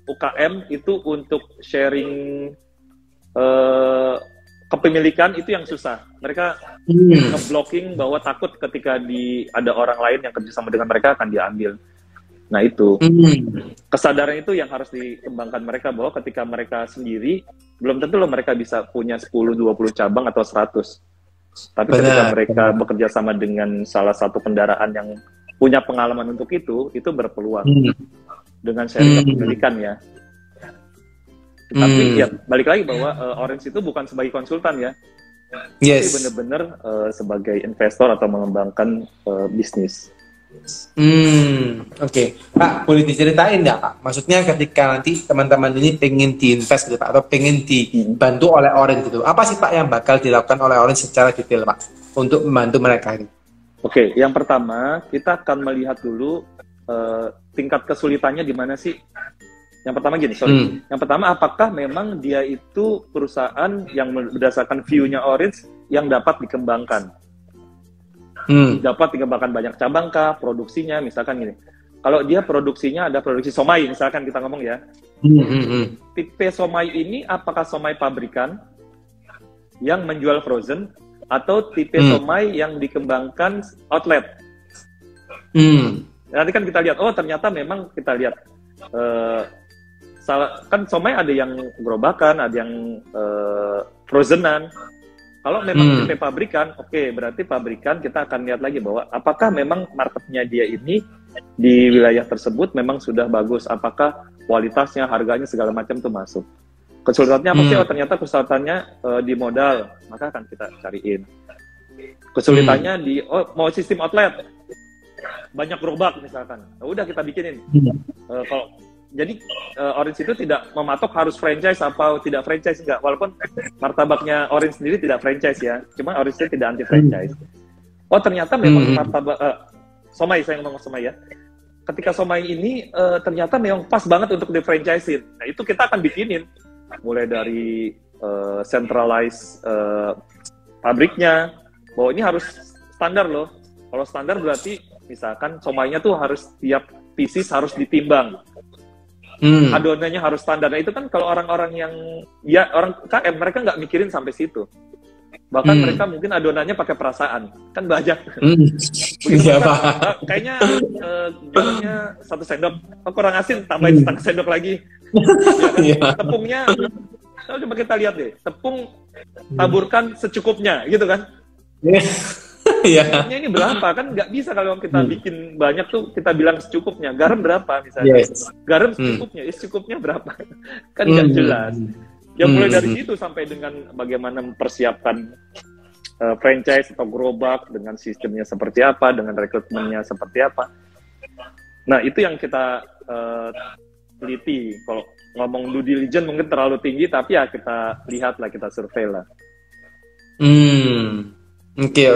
UKM itu untuk sharing kepemilikan itu yang susah. Mereka nge-blocking bahwa takut ketika ada orang lain yang kerjasama dengan mereka akan diambil. Nah itu kesadaran itu yang harus dikembangkan mereka, bahwa ketika mereka sendiri belum tentu loh mereka bisa punya 10-20 cabang atau 100. Tapi ketika mereka bekerja sama dengan salah satu kendaraan yang punya pengalaman untuk itu berpeluang dengan sharing kepemilikan ya. Tapi ya balik lagi bahwa Orange itu bukan sebagai konsultan ya, tapi benar-benar sebagai investor atau mengembangkan bisnis. Oke. Pak, boleh diceritain nggak Pak? Maksudnya ketika nanti teman-teman ini pengen diinvest gitu Pak, atau pengen dibantu oleh Orange gitu, apa sih Pak yang bakal dilakukan oleh Orange secara detail Pak untuk membantu mereka ini? Oke, yang pertama kita akan melihat dulu tingkat kesulitannya di mana sih. Yang pertama gini, Yang pertama, apakah memang dia itu perusahaan yang berdasarkan view-nya Orange yang dapat dikembangkan? Dapat dikembangkan banyak cabang kah, produksinya, misalkan gini. Kalau dia produksinya ada produksi somai, misalkan kita ngomong ya. Tipe somai ini apakah somai pabrikan yang menjual frozen, atau tipe somai yang dikembangkan outlet? Nanti kan kita lihat, oh ternyata memang kita lihat, kan somai ada yang gerobakan, ada yang frozenan. Kalau memang tipe pabrikan, oke, berarti pabrikan kita akan lihat lagi bahwa apakah memang marketnya dia ini di wilayah tersebut memang sudah bagus, apakah kualitasnya, harganya, segala macam itu masuk. Kesulitannya apa sih? Oh ternyata kesulitannya di modal, maka akan kita cariin. Kesulitannya di, mau sistem outlet, banyak gerobak misalkan, udah kita bikinin. Jadi Orange itu tidak mematok harus franchise atau tidak franchise, enggak. Walaupun martabaknya Orange sendiri tidak franchise ya, cuma Orange itu tidak anti franchise. Oh ternyata memang martabak somai, saya ngomong somai ya. Ketika somai ini ternyata memang pas banget untuk di franchise-in. Nah itu kita akan bikinin, mulai dari centralize pabriknya, bahwa ini harus standar loh. Kalau standar berarti misalkan somainya tuh harus tiap pieces harus ditimbang. Adonannya harus standar. Nah itu kan kalau orang-orang yang ya orang KM, mereka nggak mikirin sampai situ. Bahkan mereka mungkin adonannya pakai perasaan, kan banyak. Iya Pak. Kayaknya jalannya 1 sendok, kurang asin, tambahin setengah sendok lagi. Ya kan? Tepungnya, coba kita lihat deh, tepung taburkan secukupnya, gitu kan? Tepungnya ini berapa? Kan nggak bisa kalau kita bikin banyak tuh kita bilang secukupnya. Garam berapa misalnya? Garam secukupnya, secukupnya berapa? Kan nggak jelas. Ya mulai dari situ sampai dengan bagaimana mempersiapkan franchise atau gerobak dengan sistemnya seperti apa, dengan rekrutmennya seperti apa. Nah itu yang kita teliti. Kalau ngomong due diligence mungkin terlalu tinggi, tapi ya kita lihat lah, kita survei lah. Oke.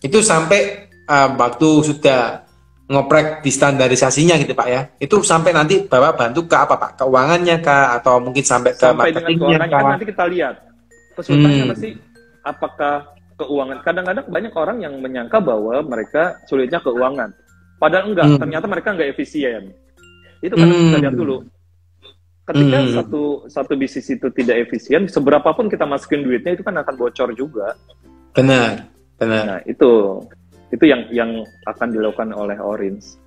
Itu sampai waktu sudah ngoprek di standarisasinya gitu Pak ya. Itu sampai nanti Bapak bantu ke apa Pak? Keuangannya kah? Atau mungkin sampai ke marketingnya kah? Kan nanti kita lihat. Kesulitannya apa sih? Apakah keuangan? Kadang-kadang banyak orang yang menyangka bahwa mereka sulitnya keuangan. Padahal enggak, ternyata mereka enggak efisien. Itu kan kita lihat dulu. Ketika satu bisnis itu tidak efisien, seberapapun kita masukin duitnya itu kan akan bocor juga. Benar. Nah, itu yang akan dilakukan oleh Orange.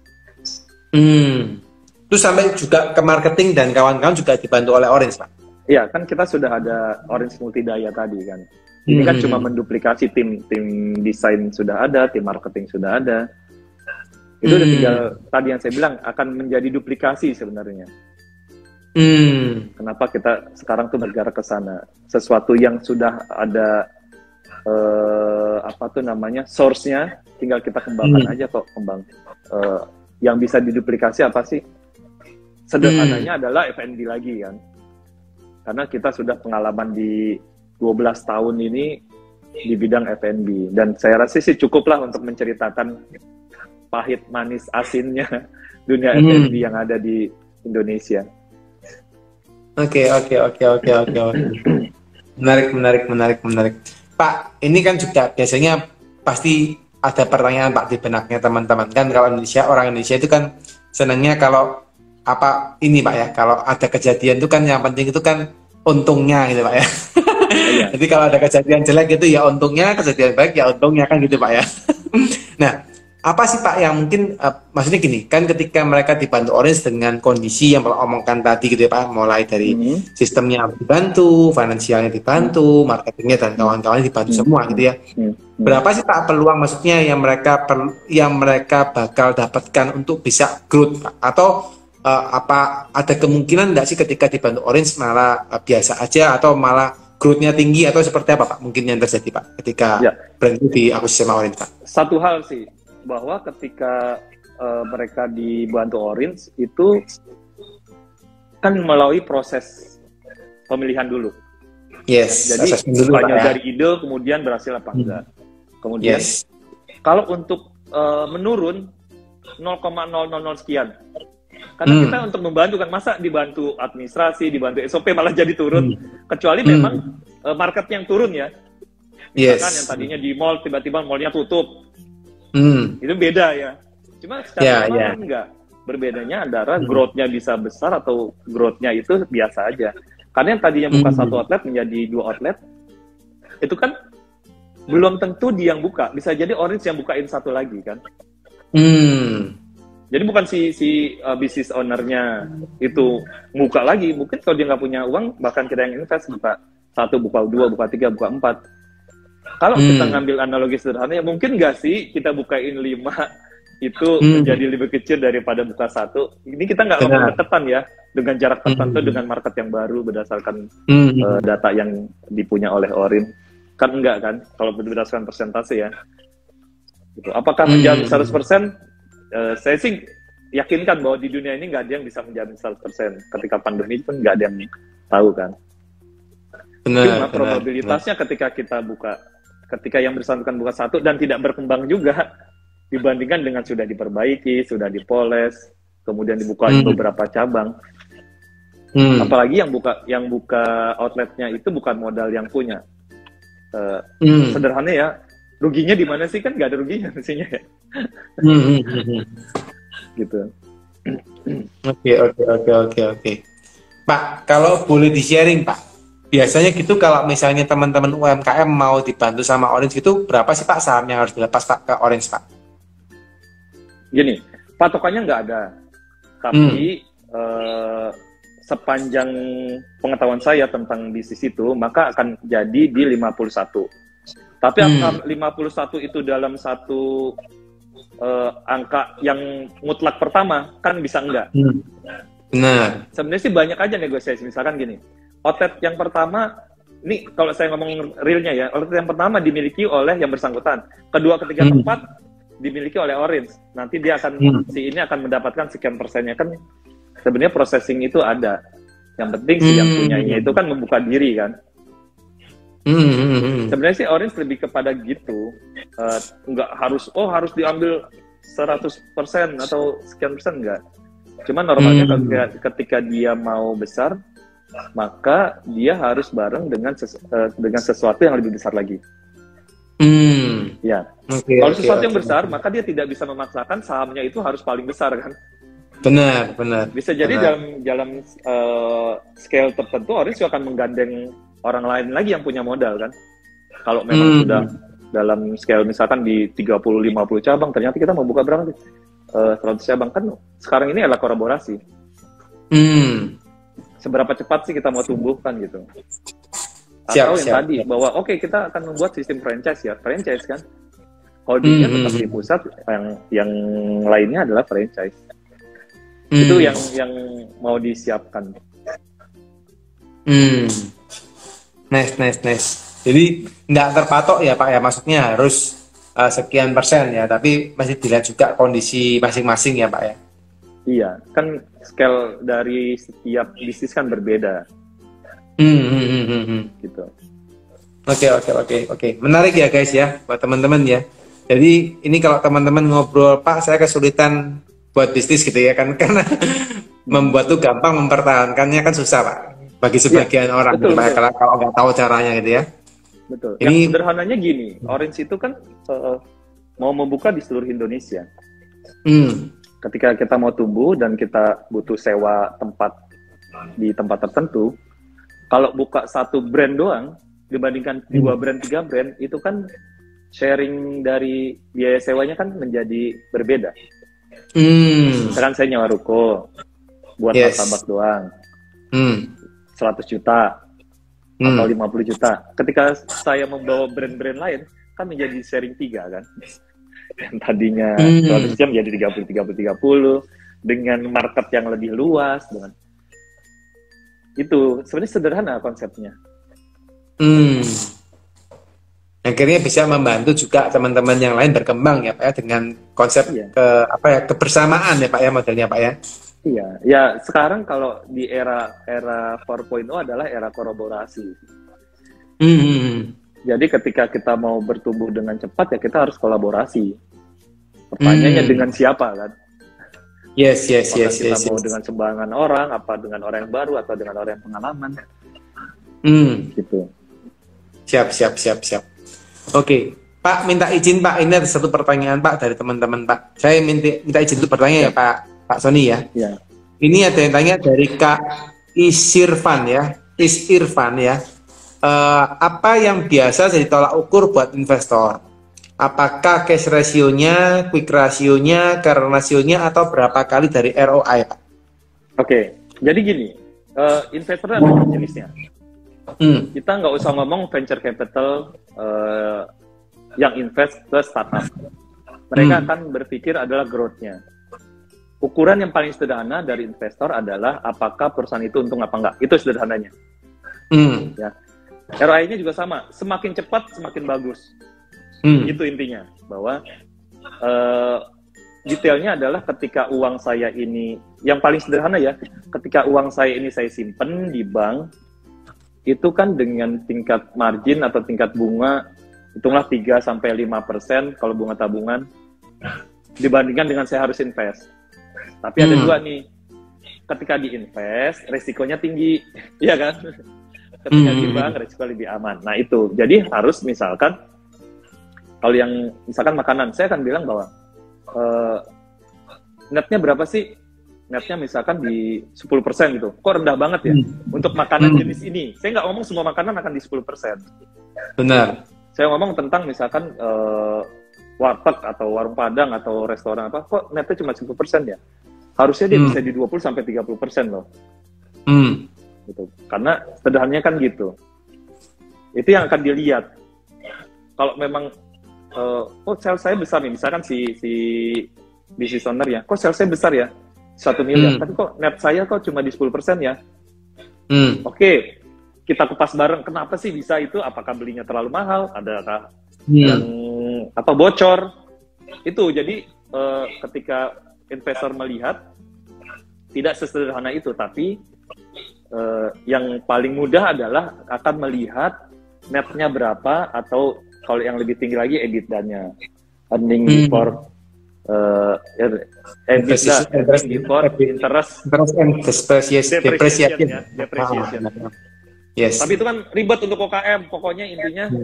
Terus sampai juga ke marketing dan kawan-kawan juga dibantu oleh Orange, Pak? Iya, kan kita sudah ada Orange Multidaya tadi kan. Ini kan cuma menduplikasi tim desain sudah ada, tim marketing sudah ada. Itu udah tinggal tadi yang saya bilang akan menjadi duplikasi sebenarnya. Kenapa kita sekarang tuh bergerak ke sana? Sesuatu yang sudah ada source-nya, tinggal kita kembangkan aja kok, yang bisa diduplikasi apa sih? Sederhananya adalah F&B lagi kan, karena kita sudah pengalaman di 12 tahun ini di bidang F&B, dan saya rasa sih cukuplah untuk menceritakan pahit manis asinnya dunia F&B yang ada di Indonesia. Oke. Menarik. Pak, ini kan juga biasanya pasti ada pertanyaan Pak di benaknya teman-teman kan, kalau orang Indonesia itu kan senangnya kalau Pak ya, kalau ada kejadian itu kan yang penting itu kan untungnya gitu Pak ya. Jadi kalau ada kejadian jelek itu ya untungnya, kejadian baik ya untungnya kan gitu Pak ya. Nah, apa sih Pak yang mungkin maksudnya gini kan, ketika mereka dibantu Orange dengan kondisi yang Pak omongkan tadi gitu ya Pak, mulai dari sistemnya dibantu, finansialnya dibantu, marketingnya dan kawan-kawannya dibantu semua gitu ya. Berapa sih Pak peluang maksudnya yang mereka bakal dapatkan untuk bisa growth Pak? Atau apa ada kemungkinan nggak sih ketika dibantu Orange malah biasa aja atau malah growth-nya tinggi atau seperti apa Pak? Mungkin yang terjadi Pak ketika Ya, brand itu diakuisisi sama Orange Pak. satu hal sih, bahwa ketika mereka dibantu Orange itu kan melalui proses pemilihan dulu. Yes. Jadi Assessment dulu, bukannya Pak, ya. dari ide kemudian berhasil apa enggak. Kemudian Yes. kalau untuk menurun 0,000 sekian. Karena kita untuk membantu kan, masa dibantu administrasi, dibantu SOP malah jadi turun. Kecuali memang market yang turun ya. Misalkan yang tadinya di mall tiba-tiba mallnya tutup. Itu beda ya. Cuma secara normal enggak. Berbedanya antara growth-nya bisa besar atau growth-nya itu biasa aja. Karena yang tadinya buka satu outlet menjadi 2 outlet, itu kan belum tentu dia yang buka. Bisa jadi Orange yang bukain satu lagi kan. Jadi bukan si business owner-nya itu buka lagi. Mungkin kalau dia nggak punya uang, bahkan kita yang invest buka 1, buka 2, buka 3, buka 4. Kalau kita ngambil analogi sederhana, ya mungkin nggak sih kita bukain 5 itu menjadi lebih kecil daripada buka 1. Ini kita nggak ngomong deketan ya, dengan jarak tertentu dengan market yang baru berdasarkan data yang dipunya oleh Orin. Kan enggak kan, kalau berdasarkan persentase ya. Gitu. Apakah menjamin 100%? Saya sih yakinkan bahwa di dunia ini nggak ada yang bisa menjamin 100%. Ketika pandemi pun nggak ada yang tahu kan. Cuma probabilitasnya ketika yang bersangkutan buka 1 dan tidak berkembang juga, dibandingkan dengan sudah diperbaiki, sudah dipoles, kemudian dibuka beberapa cabang. Apalagi yang buka outletnya itu bukan modal yang punya. Sederhana ya, ruginya di mana sih, kan nggak ada ruginya mestinya ya. Gitu. Oke. Pak, kalau boleh di-sharing Pak, biasanya gitu kalau misalnya teman-teman UMKM mau dibantu sama Orange gitu, berapa sih Pak saham yang harus dilepas Pak ke Orange Pak? Gini, patokannya nggak ada, tapi sepanjang pengetahuan saya tentang bisnis itu, maka akan jadi di 51. Tapi angka 51 itu dalam satu angka yang mutlak pertama, kan bisa enggak. Benar. Sebenarnya sih banyak aja negosiasi, misalkan gini, outlet yang pertama, ini kalau saya ngomong realnya ya, outlet yang pertama dimiliki oleh yang bersangkutan, kedua, ketiga, keempat dimiliki oleh Orange. Nanti dia akan si ini akan mendapatkan sekian persennya, kan sebenarnya processing itu ada. Yang penting si yang punyanya itu kan membuka diri kan. Sebenarnya sih Orange lebih kepada gitu. Nggak harus diambil 100% atau sekian persen, enggak. Cuma normalnya ketika dia mau besar, maka dia harus bareng dengan sesuatu yang lebih besar lagi. Ya. Kalau sesuatu yang besar, maka dia tidak bisa memaksakan sahamnya itu harus paling besar kan. Benar. Bisa jadi dalam scale tertentu Orange akan menggandeng orang lain lagi yang punya modal kan. Kalau memang sudah dalam scale misalkan di 30-50 cabang, ternyata kita mau buka berapa sih? 100 cabang kan sekarang ini adalah kolaborasi. Seberapa cepat sih kita mau tumbuhkan gitu. Atau yang tadi bahwa kita akan membuat sistem franchise kan. Holdingnya tetap di pusat, yang lainnya adalah franchise. Itu yang mau disiapkan. Nice. Jadi nggak terpatok ya Pak ya, maksudnya harus sekian persen ya, tapi masih dilihat juga kondisi masing-masing ya Pak ya. Iya, kan scale dari setiap bisnis kan berbeda. Gitu. Oke. Menarik ya guys ya, buat teman-teman ya. Jadi ini kalau teman-teman ngobrol, Pak, saya kesulitan buat bisnis gitu ya kan, karena membuat tuh gampang, mempertahankannya kan susah Pak. Bagi sebagian orang, betul. Kalau nggak tahu caranya gitu ya. Betul. Yang sederhananya gini, Orange itu kan mau membuka di seluruh Indonesia. Ketika kita mau tumbuh dan kita butuh sewa tempat di tempat tertentu, kalau buka satu brand doang dibandingkan 2 brand, 3 brand, itu kan sharing dari biaya sewanya kan menjadi berbeda. Misalkan saya nyewa ruko buat martabak doang, 100 juta. atau 50 juta. Ketika saya membawa brand-brand lain, kan menjadi sharing 3 kan. Yang tadinya 200 jam jadi 30 dengan market yang lebih luas, dengan itu sebenarnya sederhana konsepnya. Akhirnya bisa membantu juga teman-teman yang lain berkembang ya Pak ya, dengan konsep kebersamaan ya Pak ya, modelnya Pak ya. Iya, ya sekarang kalau di era 4.0 adalah era kolaborasi. Jadi ketika kita mau bertumbuh dengan cepat ya kita harus kolaborasi. Pertanyaannya dengan siapa kan? Yes. Kita mau dengan sembarangan orang, apa dengan orang yang baru atau dengan orang yang pengalaman? Gitu. Siap. Oke, Pak minta izin Pak, ini ada satu pertanyaan Pak dari teman-teman Pak. Saya minta izin untuk bertanya ya Pak Sony ya. Ya. Ini ada yang tanya dari Kak Isirfan ya. Apa yang biasa jadi tolak ukur buat investor? Apakah cash ratio-nya, quick ratio-nya, current ratio-nya, atau berapa kali dari ROI, Pak? Oke, jadi gini, investor ada dua jenisnya. Kita nggak usah ngomong venture capital yang invest ke startup. Mereka akan berpikir adalah growth-nya. Ukuran yang paling sederhana dari investor adalah apakah perusahaan itu untung apa enggak. Itu sederhananya. Ya. ROI-nya juga sama, semakin cepat semakin bagus. Itu intinya, bahwa detailnya adalah ketika uang saya ini, yang paling sederhana ya, ketika uang saya ini saya simpen di bank, itu kan dengan tingkat margin atau tingkat bunga, hitunglah 3-5% kalau bunga tabungan, dibandingkan dengan saya harus invest. Tapi ada dua nih, ketika diinvest, resikonya tinggi, ya kan? Ketika di bank, resiko lebih aman. Nah itu, jadi harus misalkan, kalau yang misalkan makanan, saya akan bilang bahwa netnya berapa sih? Netnya misalkan di 10% gitu. Kok rendah banget ya? Untuk makanan jenis ini. Saya nggak ngomong semua makanan akan di 10%. Benar. Saya ngomong tentang misalkan warteg atau warung padang atau restoran apa, kok netnya cuma 10% ya? Harusnya dia bisa di 20-30% loh. Gitu. Karena sederhananya kan gitu. Itu yang akan dilihat. Kalau memang sales saya besar nih, misalkan si business owner ya, kok sales saya besar ya, 1 miliar, tapi kok net saya kok cuma di 10% ya. Oke, kita kupas bareng, kenapa sih bisa itu? Apakah belinya terlalu mahal? Adakah yang bocor? Itu, jadi ketika investor melihat, tidak sesederhana itu, tapi yang paling mudah adalah akan melihat netnya berapa, atau kalau yang lebih tinggi lagi EBITDA-nya, earning before EBITDA, earning before interest and depreciation. Yes. Tapi itu kan ribet untuk UKM, pokoknya intinya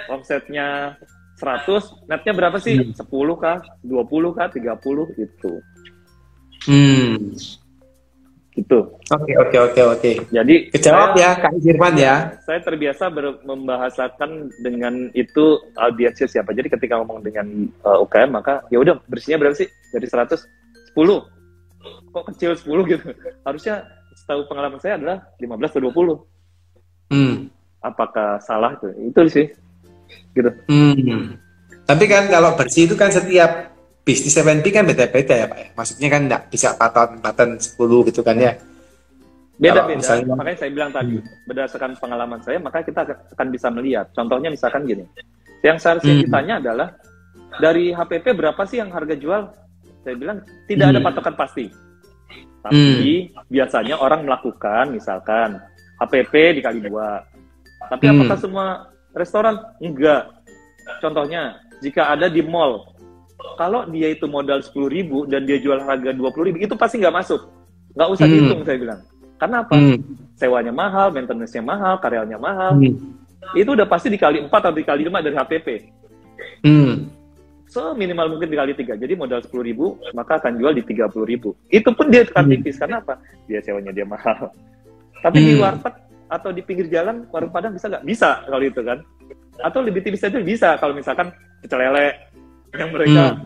omsetnya 100, netnya berapa sih? 10 kah? 20 kah? 30 gitu. Gitu. Oke. Jadi kejawab ya Kak Irfan ya. Saya terbiasa membahasakan dengan itu audiensnya siapa. Jadi ketika ngomong dengan UKM, maka ya udah, bersihnya berapa sih? Dari 100, 10. Kok kecil 10 gitu? Harusnya setahu pengalaman saya adalah 15 atau 20. Apakah salah itu? Itu sih. Gitu. Tapi kan kalau bersih itu kan setiap bisnis F&B kan beda-beda ya Pak ya. Maksudnya kan nggak bisa paten 10 gitu kan ya. Beda-beda. Makanya saya bilang tadi, berdasarkan pengalaman saya, maka kita akan bisa melihat. Contohnya misalkan gini. Yang seharusnya ditanya adalah, dari HPP berapa sih yang harga jual? Saya bilang, tidak ada patokan pasti. Tapi biasanya orang melakukan misalkan HPP dikali 2. Tapi apakah semua restoran? Enggak. Contohnya, jika ada di mall, kalau dia itu modal 10.000 dan dia jual harga 20.000, itu pasti nggak masuk. Nggak usah dihitung, saya bilang. Karena apa? Sewanya mahal, maintenance-nya mahal, karyawannya mahal. Itu udah pasti dikali 4 atau dikali 5 dari HPP. So, minimal mungkin dikali 3. Jadi modal 10.000, maka akan jual di 30.000. Itu pun dia akan tipis. Karena apa? Dia sewanya dia mahal. Tapi di warteg atau di pinggir jalan, warung padang bisa nggak? Bisa kalau itu kan. Atau lebih tipis aja bisa kalau misalkan pecel lele yang mereka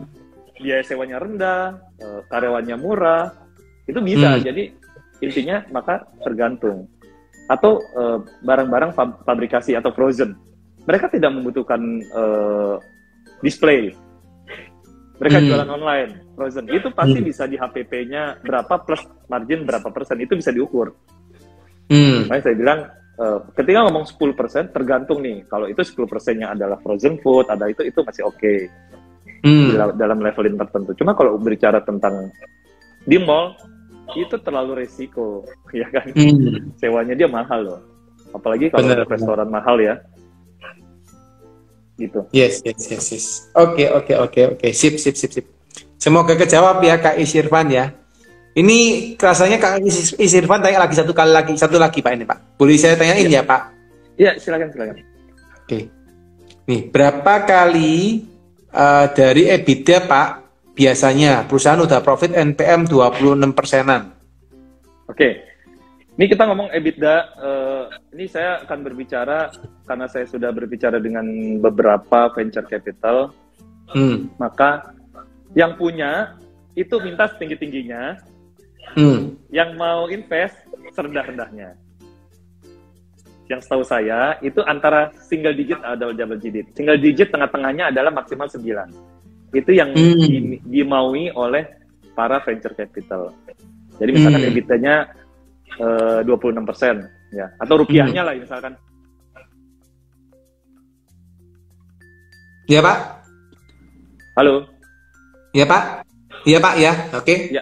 biaya sewanya rendah, karyawannya murah, itu bisa. Jadi intinya maka tergantung. atau barang-barang fabrikasi atau frozen. Mereka tidak membutuhkan display. Mereka jualan online, frozen. Itu pasti bisa di HPP-nya berapa plus margin berapa persen, itu bisa diukur. Makanya saya bilang, ketika ngomong 10%, tergantung nih. Kalau itu 10%-nya adalah frozen food, ada itu masih oke. Dalam levelin tertentu. Cuma kalau berbicara tentang di mall, itu terlalu resiko, ya kan? Sewanya dia mahal loh. Apalagi kalau ada restoran mahal ya. Gitu. Yes. Oke. Sip. Semoga kejawab ya Kak Isirfan ya. Ini rasanya Kak Isirfan tanya lagi satu lagi Pak ini Pak. Boleh saya tanyain ya Pak? Iya, silakan. Oke. Nih, berapa kali dari EBITDA Pak biasanya perusahaan udah profit NPM 26%-an? Oke. Ini kita ngomong EBITDA, ini saya akan berbicara, karena saya sudah berbicara dengan beberapa venture capital, maka yang punya itu minta setinggi-tingginya, yang mau invest serendah-rendahnya. Yang setahu saya, itu antara single digit atau double digit. Single digit tengah-tengahnya adalah maksimal 9. Itu yang dimaui oleh para venture capital. Jadi misalkan EBITDA-nya 26% ya, atau rupiahnya lah misalkan. Ya Pak. Halo. Ya Pak. Iya Pak ya. Oke.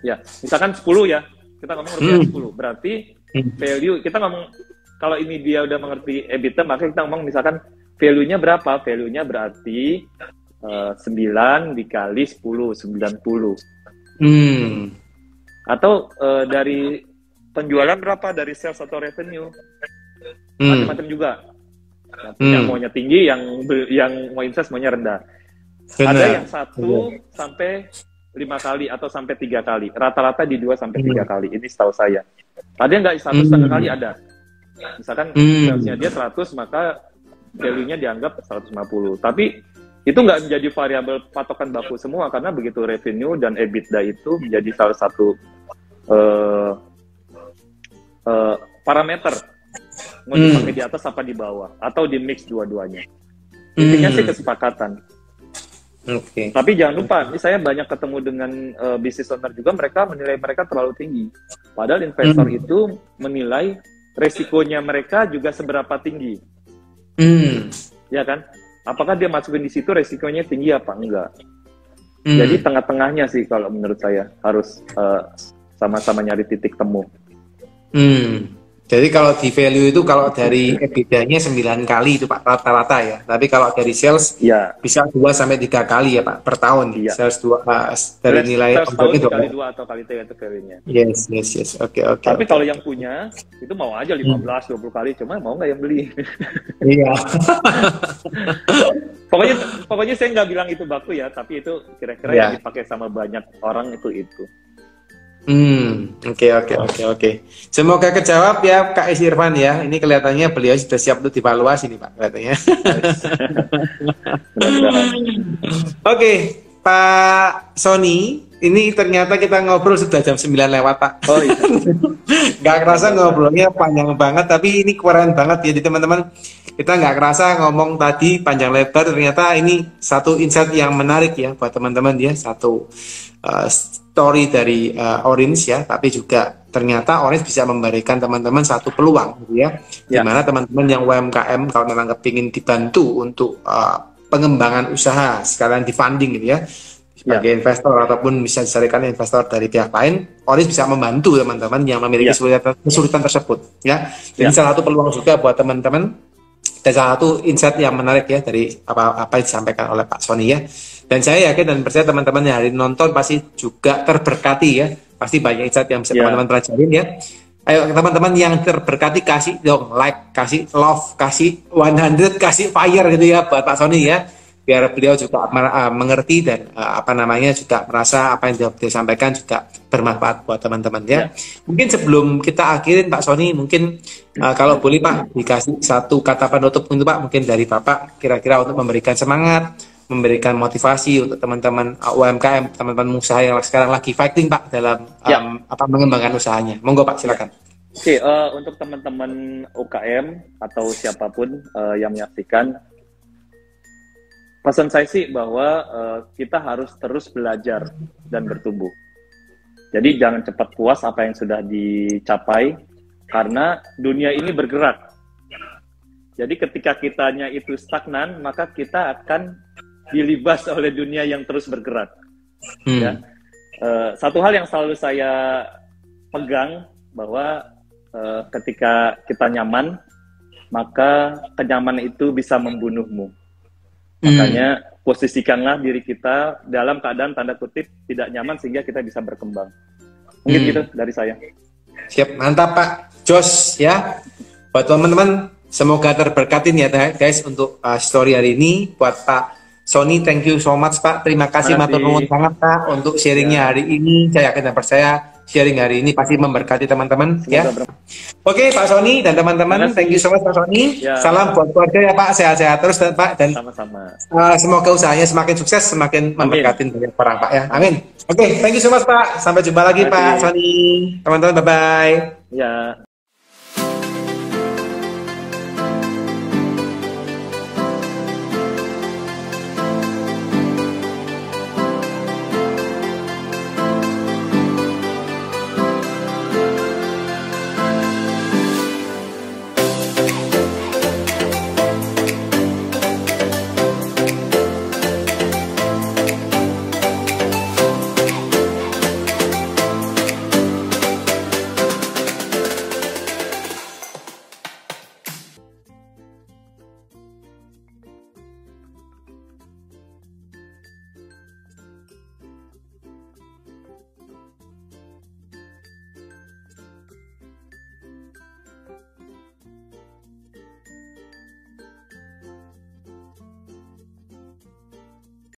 Ya, misalkan 10 ya. Kita ngomong rupiah 10. Berarti value kita ngomong, kalau ini dia udah mengerti EBITDA, maka kita ngomong misalkan value-nya berapa? Value-nya berarti 9 dikali 10, 90. Atau dari penjualan berapa, dari sales atau revenue, macam-macam juga. Yang maunya tinggi, yang mau invest maunya rendah. Ada yang 1 sampai 5 kali atau sampai 3 kali. Rata-rata di 2 sampai 3 kali. Ini setahu saya. Ada yang nggak 1,5 kali ada. Misalkan salesnya dia 100, maka value-nya dianggap 150. Tapi itu nggak menjadi variabel patokan baku semua, karena begitu revenue dan EBITDA itu menjadi salah satu parameter mau dipakai di atas apa di bawah, atau di mix dua-duanya. Intinya sih kesepakatan. Tapi jangan lupa, ini saya banyak ketemu dengan business owner juga, mereka menilai mereka terlalu tinggi. Padahal investor itu menilai resikonya mereka juga seberapa tinggi. Ya kan? Apakah dia masukin di situ resikonya tinggi apa enggak? Jadi tengah-tengahnya sih kalau menurut saya harus sama-sama nyari titik temu. Jadi kalau di value itu, kalau dari EBITDA-nya 9 kali itu Pak rata-rata ya. Tapi kalau dari sales bisa 2 sampai 3 kali ya Pak per tahun. Sales 2 dari nilai omsetnya kali 2 atau kali 3 itu value-nya. Yes. Oke. Tapi kalau yang punya itu mau aja 15 20 kali, cuma mau nggak yang beli? Iya. pokoknya saya nggak bilang itu baku ya, tapi itu kira-kira yang dipakai sama banyak orang itu. Oke. Semoga kejawab ya Kak Isirfan ya. Ini kelihatannya beliau sudah siap untuk dievaluasi nih Pak kelihatannya. Oke, Pak Sony, ini ternyata kita ngobrol sudah jam 9 lewat Pak. Oh iya. Nggak kerasa ngobrolnya panjang banget, tapi ini keren banget ya. Jadi teman-teman, kita nggak kerasa ngomong tadi panjang lebar, ternyata ini satu insight yang menarik ya buat teman-teman ya. Satu story dari Orange ya, tapi juga ternyata Orange bisa memberikan teman-teman satu peluang gitu ya, dimana teman-teman yang UMKM kalau memang kepingin dibantu untuk pengembangan usaha sekalian di funding gitu ya, sebagai investor ataupun bisa dicarikan investor dari pihak lain, Orange bisa membantu teman-teman yang memiliki kesulitan tersebut ya. Jadi salah satu peluang juga buat teman-teman, dan salah satu insight yang menarik ya dari apa yang disampaikan oleh Pak Sony ya. Dan saya yakin dan percaya teman-teman yang hari nonton pasti juga terberkati ya. Pasti banyak insight yang bisa teman-teman pelajarin ya. Ayo teman-teman yang terberkati, kasih dong like, kasih love, kasih 100, kasih fire gitu ya buat Pak Sony ya. Biar beliau juga mengerti dan juga merasa apa yang dia sampaikan juga bermanfaat buat teman-teman ya. Mungkin sebelum kita akhirin Pak Sony, mungkin kalau boleh Pak dikasih satu kata penutup untuk Pak, mungkin dari Bapak kira-kira untuk memberikan semangat, memberikan motivasi untuk teman-teman UMKM, teman-teman usaha yang sekarang lagi fighting Pak dalam mengembangkan usahanya. Monggo Pak, silakan. Oke, untuk teman-teman UKM atau siapapun yang menyaksikan, pesan saya sih bahwa kita harus terus belajar dan bertumbuh. Jadi jangan cepat puas apa yang sudah dicapai, karena dunia ini bergerak. Jadi ketika kitanya itu stagnan, maka kita akan dilibas oleh dunia yang terus bergerak. Ya. Satu hal yang selalu saya pegang, bahwa ketika kita nyaman, maka kenyamanan itu bisa membunuhmu. Makanya posisikanlah diri kita dalam keadaan tanda kutip tidak nyaman sehingga kita bisa berkembang. Mungkin gitu dari saya. Siap, mantap Pak Jos ya. Buat teman-teman semoga terberkatin ya guys untuk story hari ini. Buat Pak Sony, thank you so much Pak. Terima kasih matur nuwun sangat Pak untuk sharingnya hari ini. Saya yakin dan percaya sharing hari ini pasti memberkati teman-teman ya. Oke Pak Sony dan teman-teman, thank you so much Pak Sony. Ya. Salam buat keluarga ya Pak, sehat-sehat terus dan Pak, dan sama-sama. Semoga usahanya semakin sukses, semakin memberkati banyak orang Pak ya. Amin. Oke, thank you so much Pak. Sampai jumpa lagi Pak Sony. Teman-teman, bye-bye. Ya.